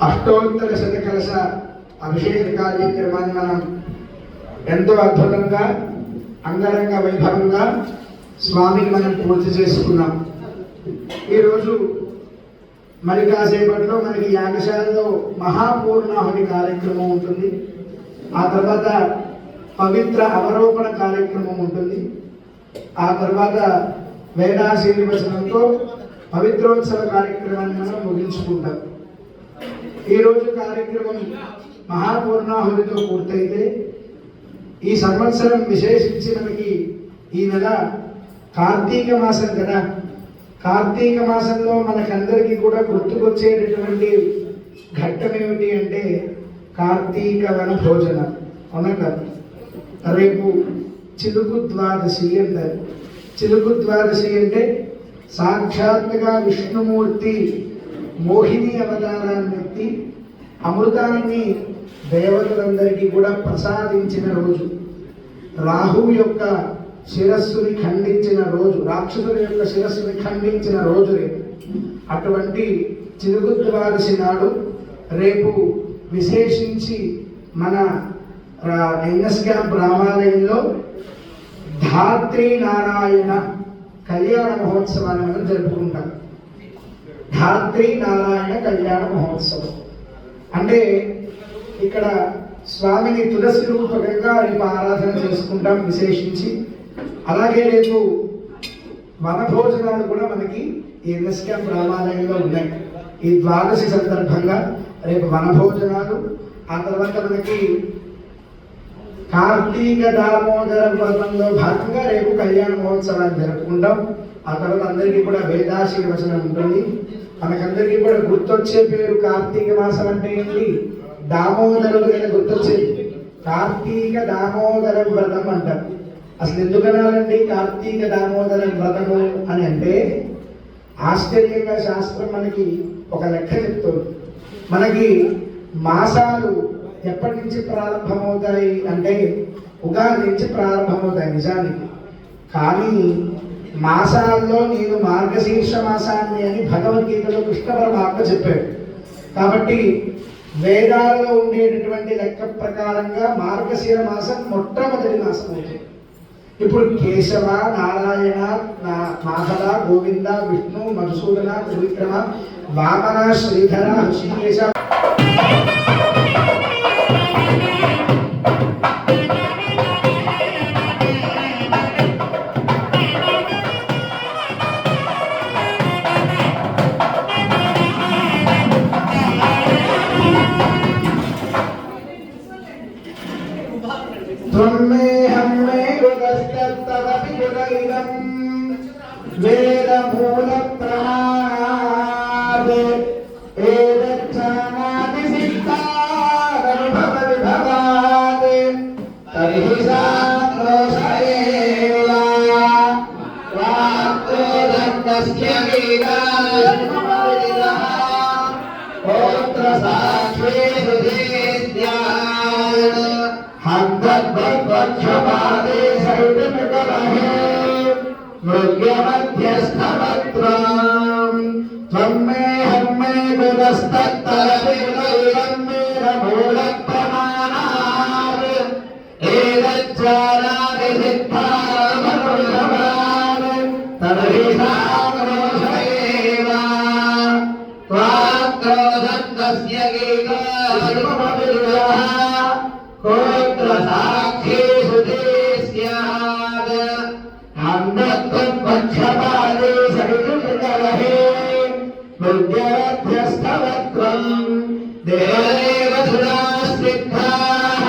అష్టోత్తర శతకలశ అభిషేక కార్యక్రమాన్ని మనం ఎంతో అద్భుతంగా అంగరంగ వైభవంగా స్వామికి మనం పూర్తి చేసుకున్నాం. ఈరోజు మరి కాసేపట్లో మనకి యాగశాలలో మహాపూర్ణాహుతి కార్యక్రమం ఉంటుంది. ఆ తర్వాత పవిత్ర అవరోపణ కార్యక్రమం ఉంటుంది. ఆ తర్వాత వేదాశీర్వచనంతో పవిత్రోత్సవ కార్యక్రమాన్ని మనం ముగించుకుంటాం. ఈరోజు కార్యక్రమం మహాపూర్ణాహుతితో పూర్తయితే ఈ సంవత్సరం విశేషించి మనకి ఈ నెల కార్తీక మాసం కదా. కార్తీక మాసంలో మనకందరికీ కూడా గుర్తుకొచ్చేటటువంటి ఘట్టం ఏమిటి అంటే కార్తీక వన భోజనం. అవునా? రేపు చిలుకు ద్వాదశి అంటారు. చిలుకు ద్వాదశి అంటే సాక్షాత్తుగా విష్ణుమూర్తి మోహిని అవతారాన్ని ఎత్తి అమృతాన్ని దేవతలందరికీ కూడా ప్రసాదించిన రోజు, రాహువు యొక్క శిరస్సుని ఖండించిన రోజు, రాక్షసుల యొక్క శిరస్సుని ఖండించిన రోజు రేపు. అటువంటి చిలుకు ద్వాదశి నాడు రేపు విశేషించి మన ఎన్ఎస్ క్యాంప్ రామాలయంలో ధాత్రి నారాయణ కళ్యాణ మహోత్సవాన్ని మనం జరుపుకుంటాం. ధాత్రి నారాయణ కళ్యాణ మహోత్సవం అంటే ఇక్కడ స్వామిని తులసి రూపకంగా రేపు ఆరాధన చేసుకుంటాం విశేషించి. అలాగే రేపు వనభోజనాలు కూడా మనకి ఎన్ఎస్ క్యాంప్ రామాలయంలో ఉన్నాయి. ఈ ద్వాదశి సందర్భంగా రేపు వనభోజనాలు, ఆ తర్వాత మనకి కార్తీక దామోదర వ్రతంలో భాగంగా రేపు కళ్యాణ మహోత్సవాన్ని జరుపుకుంటాం. ఆ తర్వాత అందరికీ కూడా వేదాశీర్వచనం ఉంటుంది. మనకందరికీ కూడా గుర్తొచ్చే పేరు కార్తీక మాసం అంటే ఏంటి? దామోదరుడు కదా గుర్తొచ్చేది. కార్తీక దామోదర వ్రతం అంటారు. అసలు ఎందుకనాలండి కార్తీక దామోదర వ్రతము అని అంటే, ఆశ్చర్యంగా శాస్త్రం మనకి ఒక లెక్క చెప్తుంది. మనకి మాసాలు ఎప్పటి నుంచి ప్రారంభమవుతాయి అంటే ఉగాది నుంచి ప్రారంభమవుతాయి నిజానికి. కానీ మాసాల్లో నేను మార్గశీర్ష మాసాన్ని అని భగవద్గీతలో కృష్ణ పరమాత్మ చెప్పాడు. కాబట్టి వేదాలలో ఉండేటటువంటి లెక్క ప్రకారంగా మార్గశిర మాసం మొట్టమొదటి మాసం అవుతుంది. ఇప్పుడు కేశవ, నారాయణ, మాధవ, గోవింద, విష్ణు, మధుసూదన, త్రివిక్రమ, వామన, శ్రీధర, హృషికేశ. వేదమూల ప్రమాణాద్ ఏదక్షానాది సిద్ధాదనుభవ విభవాద్ తర్హి సాత్రోషయేవ వాక్రోదత్తస్య గీతాస్మృతిదః హోత్ర సాక్షే హృదయస్యాద్ హంతద్వద్వక్షపాదే సైతమికలహే మృగ్యమధ్యస్థవత్రం త్వం మే హమ్మే గుణస్తత్తరవిర్వైరం వేదమూల ప్రమాణాద్ ఏదజ్జానాది సిద్ధారమనుభవాద్ తర్హి సాక్రోషయేవ త్వాక్రోధత్తస్య గీతాస్మృతిదః హోత్ర సాక్షే హృదయస్యాద్ హంతద్వద్వక్షపాదే సైతమికలహే మృగ్యమధ్యస్థవత్రం దేవదేవసురాస్తిగ్ధాః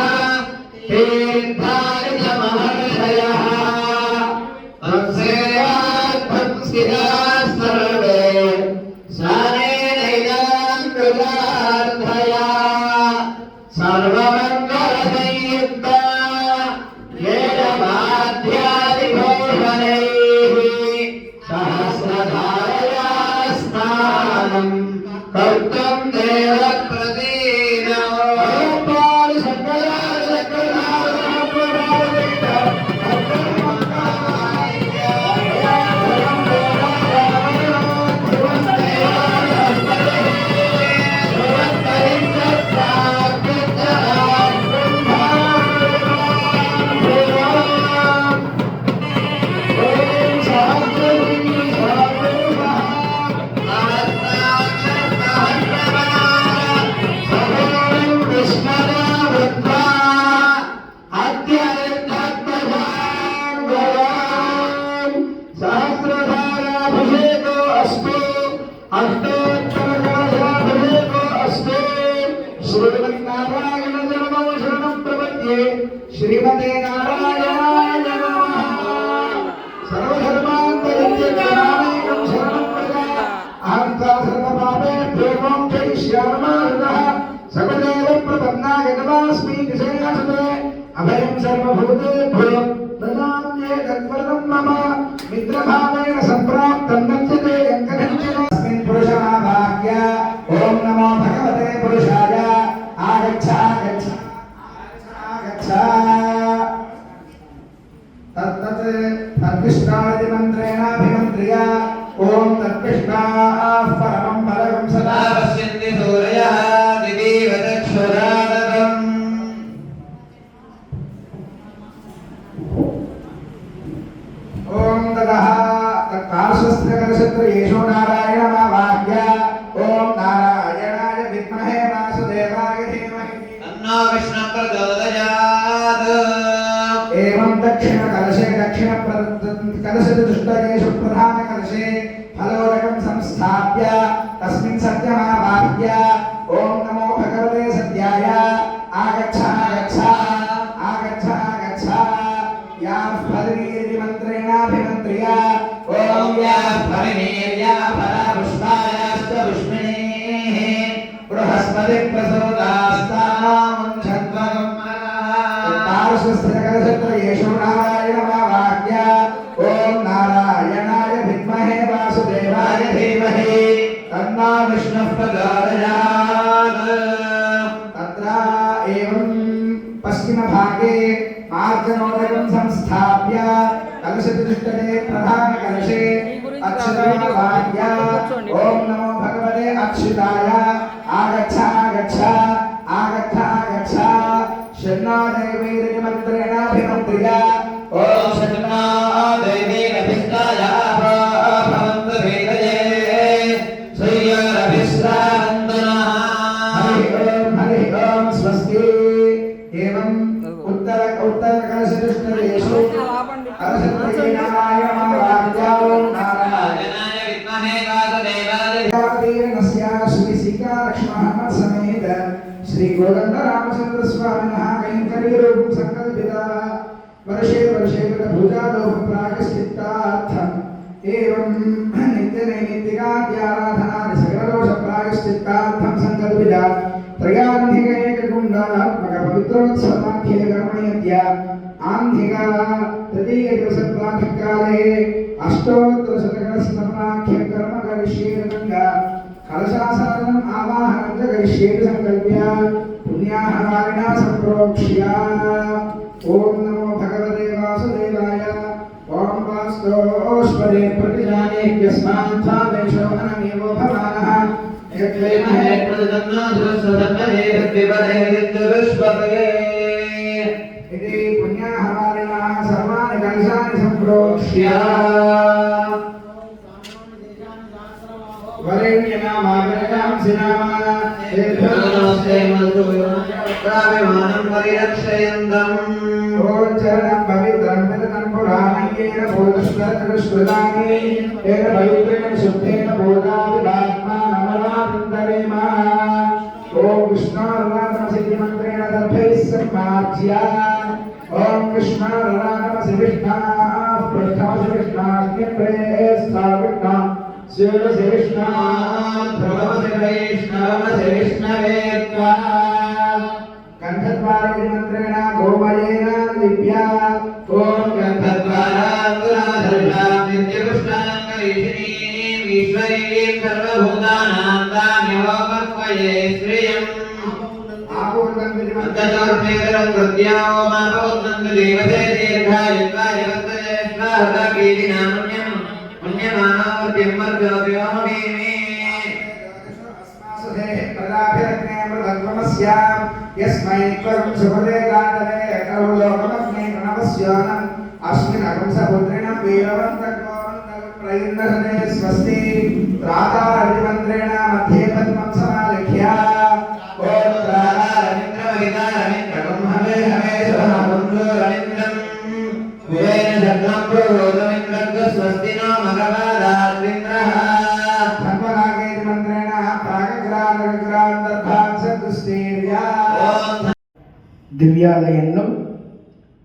తీర్థాని చ మహర్షయః త్వత్సేవాత్మస్థితాः సర్వే స్నానేనైదాం కృతార్థయా సర్వమంగళసంయుక్తా వేదవాద్యాదిఘోషణైః సహస్రధారయా స్నానం కర్తుం దేవప్రసీదో సహస్రధారాభిషేకో అస్తు అష్టోత్తరకలశాభిషేకో అస్తు శ్రీమన్నారాయణ జనమో శరణం ప్రపద్యే శ్రీమతే నారాయణాయ నమః సర్వధర్మాంతరిత్యనామేకం శరణం ప్రజ అహం తా సర్వపాపేభ్యో మోక్షయిష్యామిమారుతః సకలేవ ప్రపన్నాయ నమాస్మి దిశయాసుతే అభయం సర్వభూతేభ్యో దదామ్యేతద్వరదం మమ మిత్రభావేన సంప్రాప్తం నచ్యతే యంకరంచినస్మిన్ పురుషమావాక్య ఓం నమో భగవతే పురుషాయ ఆగచ్చ ఆగచ్చ ఆగచ్చ తత్తత్ తద్విష్ణాది మంత్రేణాభిమంత్ర్య ఓం తద్విష్ణాః పరమం పరమం సదా పశ్యంతి సూరయః దివీవ చక్షురాదరం ఓం తదః తత్పార్శ్వస్థితకలశత్ర యేషో నారాయణమావాక్య ఓం నారాయణాయ విద్మహే వాసుదేవాయ ధీమహి తన్నో విష్ణుః ప్రచోదయాత్ ఏవం దక్షిణ కలశే దక్షిణ కలశదుష్టయేషు ప్రధాన కలశే ఫలోదకం సంస్థాప్య తస్మిన్ సత్యమావాక్య ఓం నమో భగవతే సత్యాయ ఆగచ్చ ఆగచ్చ ఆగచ్చ ఆగచ్చ యా ఫలనీర్య మంత్రేణాభిమంత్ర్య ఓం యా ఫలనీర్య ఫలపుష్పాయాశ్చ పుష్పిణీః బృహస్పతి ప్రసోదాస్తాముంఛద్వగం పార్శ్వస్థితకలశత్ర యేషో నారాయణమావాక్య ఓం నారాయణాయ విద్మహే వాసుదేవాయ ధీమహి తన్నో విష్ణుః ప్రచోదయాత్ తత్ర ఏవం పశ్చిమభాగే మార్జనోదకం సంస్థాప్య కలశతిష్ఠతే ప్రధాన కలశే అక్షరావాక్య ఓం నమో భగవతే అక్షితాయ ఆగచ్చ ఆగచ్చ ఆగచ్చ ఆగచ్చ షణ్ణాదేవైర్య మంత్రేణాభిమంత్ర్య ఓం షణ్ణ वीरनस्य श्री सीतालक्ष्मण समेत श्री कोदंड रामचंद्र स्वामिनः कैंकर्यरूपं संकल्पिता वर्षे वर्षे भुजालोक प्रायश्चित्तार्थम् एवं नित्य नैमित्तिकाद्याराधनादि सकलदोष प्रायश्चित्तार्थं संकल्पिता त्रयान्धिक एककुण्डात्मक पवित्रोत्सवाख्ये कर्मण्यद्य आन्धिका तृतीय दिवसप्रातःकाले अष्टोत्तरशतकस्नाख्य कर्म करिष्ये गङ्गा कलशासनम् आवाहनं च करिष्ये संकल्प्य पुण्याहवारिणा सम्प्रोक्ष्य ॐ नमो भगवते वासुदेवाय ॐ वास्तोष्पदे प्रतिजाने यस्मात् स्वादेशो अनमेवो भवानः यत्वेमहे प्रदन्नो धुरस्वदन्महे तद्विपदे विद्युविश्वपदे इति पुण्याहवारिणा सर्वाणि कलशानि सम्प्रोक्ष्य नमस्ते मधुराभिमानं परिरक्षयन्तम् चरणं पवित्रं विदतं पुराणयेन बोधश्रुतानि येन पवित्रेण शुद्धेन बोधाविभात्मानमलान्तरेम ॐ कृष्णार्वातमसिद्धिमन्त्रेण दर्भैः सम्मार्ज्य ॐ कृष्णार्वातमसि विष्णाः प्रथमसि विष्णास्त्यप्रे स्थाविष्णा शिवसि विष्णाः प्रभवसि वैष्णवसि विष्णवे त्वा गन्धद्वारेण मन्त्रेण गोमयेन लिप्या ॐ गन्धद्वाराङ्गुराधर्षां नित्यपुष्टाङ्गरीषिणीं ईश्वरीं सर्वभूतानां तान्यवोपक्वये श्रियम् अन्ततोर्मेकरं कृत्यावोमापवन्नन्तु देवते दीर्घायुत्वाय वस्तये स्वाहताकीर्तिनामन्यं पुण्यमानोर्यं मर्जोऽप्योऽहमेमि यस्मै त्वं सुभदे गातवे करुलोकमग्ने प्रणवस्योनम् अस्मिन् अकंसपुत्रेण वीरवन्तकोन्दप्रयुन्नते स्वस्ति त्रातारविमन्त्रेण मध्ये पद्मं समालिख्य ॐ त्रातारविन्द्रमहितारविन्द्रकं हवे हवे सुभावन्द्ररविन्द्रं कुबेर जग्नं प्रोरोदमिन्द्रं स्वस्ति नो मघवादारविन्द्रः धर्मरागेति मन्त्रेण प्रागग्रान्तर्भासदुस्तेर्या దివ్యాలయంలో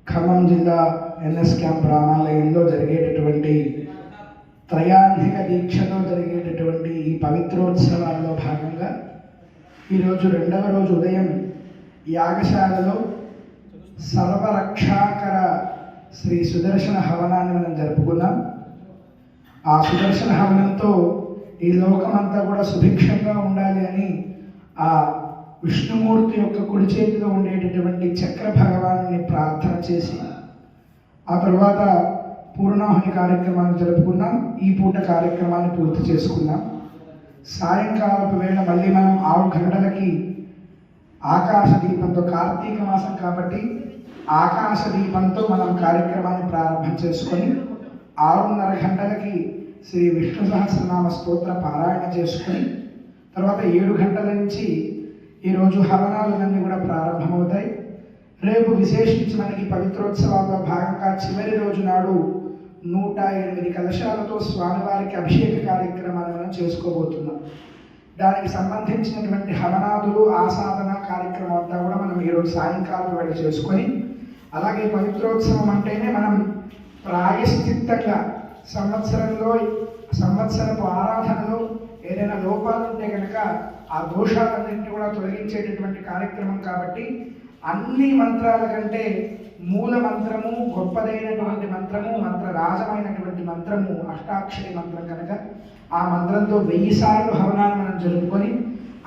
ఖమ్మం జిల్లా ఎన్ఎస్ క్యాంప్ రామాలయంలో జరిగేటటువంటి త్రయాన్ధిక దీక్షలో జరిగేటటువంటి ఈ పవిత్రోత్సవాల్లో భాగంగా ఈరోజు రెండవ రోజు ఉదయం యాగశాలలో సర్వరక్షాకర శ్రీ సుదర్శన హవనాన్ని మనం జరుపుకున్నాం. ఆ సుదర్శన హవనంతో ఈ లోకమంతా కూడా సుభిక్షంగా ఉండాలి అని ఆ విష్ణుమూర్తి యొక్క కుడి చేతిలో ఉండేటటువంటి చక్ర భగవాన్ని ప్రార్థన చేసి ఆ తర్వాత పూర్ణాహుతి కార్యక్రమాన్ని జరుపుకున్నాం. ఈ పూట కార్యక్రమాన్ని పూర్తి చేసుకున్నాం. సాయంకాలపు వేళ మళ్ళీ మనం 6 గంటలకి ఆకాశ దీపంతో, కార్తీక మాసం కాబట్టి ఆకాశ దీపంతో మనం కార్యక్రమాన్ని ప్రారంభం చేసుకొని 6:30 గంటలకి శ్రీ విష్ణు సహస్రనామ స్తోత్ర పారాయణ చేసుకొని తర్వాత 7 గంటల నుంచి ఈరోజు హవనాలన్నీ కూడా ప్రారంభమవుతాయి. రేపు విశేషించి మనకి పవిత్రోత్సవాల్లో భాగంగా చివరి రోజు నాడు 108 కలశాలతో స్వామివారికి అభిషేక కార్యక్రమాన్ని మనం చేసుకోబోతున్నాం. దానికి సంబంధించినటువంటి హవనాదులు, ఆసాధన కార్యక్రమం అంతా కూడా మనం ఈరోజు సాయంకాలం వేళ చేసుకొని, అలాగే పవిత్రోత్సవం అంటేనే మనం ప్రాయశ్చిత్తంగా సంవత్సరపు ఆరాధనలో ఏదైనా లోపాలు ఉంటే కనుక ఆ దోషాలన్నింటినీ కూడా తొలగించేటటువంటి కార్యక్రమం కాబట్టి అన్ని మంత్రాల కంటే మూల మంత్రము గొప్పదైనటువంటి మంత్రము, మంత్రరాజమైనటువంటి మంత్రము అష్టాక్షరి మంత్రం కనుక ఆ మంత్రంతో 1000 సార్లు హవనాన్ని మనం జరుపుకొని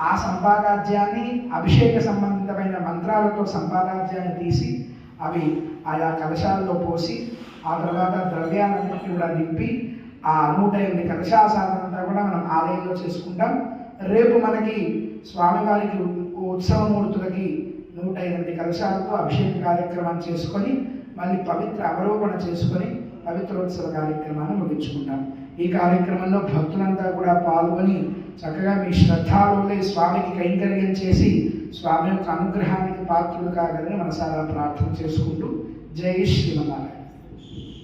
ఆ సంపాదాజ్యాన్ని అభిషేక సంబంధితమైన మంత్రాలతో సంపాదాజ్యాన్ని తీసి అవి ఆయా కలశాల్లో పోసి ఆ తర్వాత ద్రవ్యాలన్నింటినీ కూడా నింపి ఆ 108 కలశాసాలంతా కూడా మనం ఆలయంలో చేసుకుంటాం. రేపు మనకి స్వామివారికి ఉత్సవమూర్తులకి 108 కలశాలతో అభిషేక కార్యక్రమాన్ని చేసుకొని మళ్ళీ పవిత్ర అవరోపణ చేసుకొని పవిత్రోత్సవ కార్యక్రమాన్ని ముగించుకుంటాం. ఈ కార్యక్రమంలో భక్తులంతా కూడా పాల్గొని చక్కగా మీ శ్రద్ధాలోనే స్వామికి కైంకర్యం చేసి స్వామి యొక్క అనుగ్రహానికి పాత్రులు కాగలని మనసారా ప్రార్థన చేసుకుంటూ జై శ్రీమన్నారాయణ.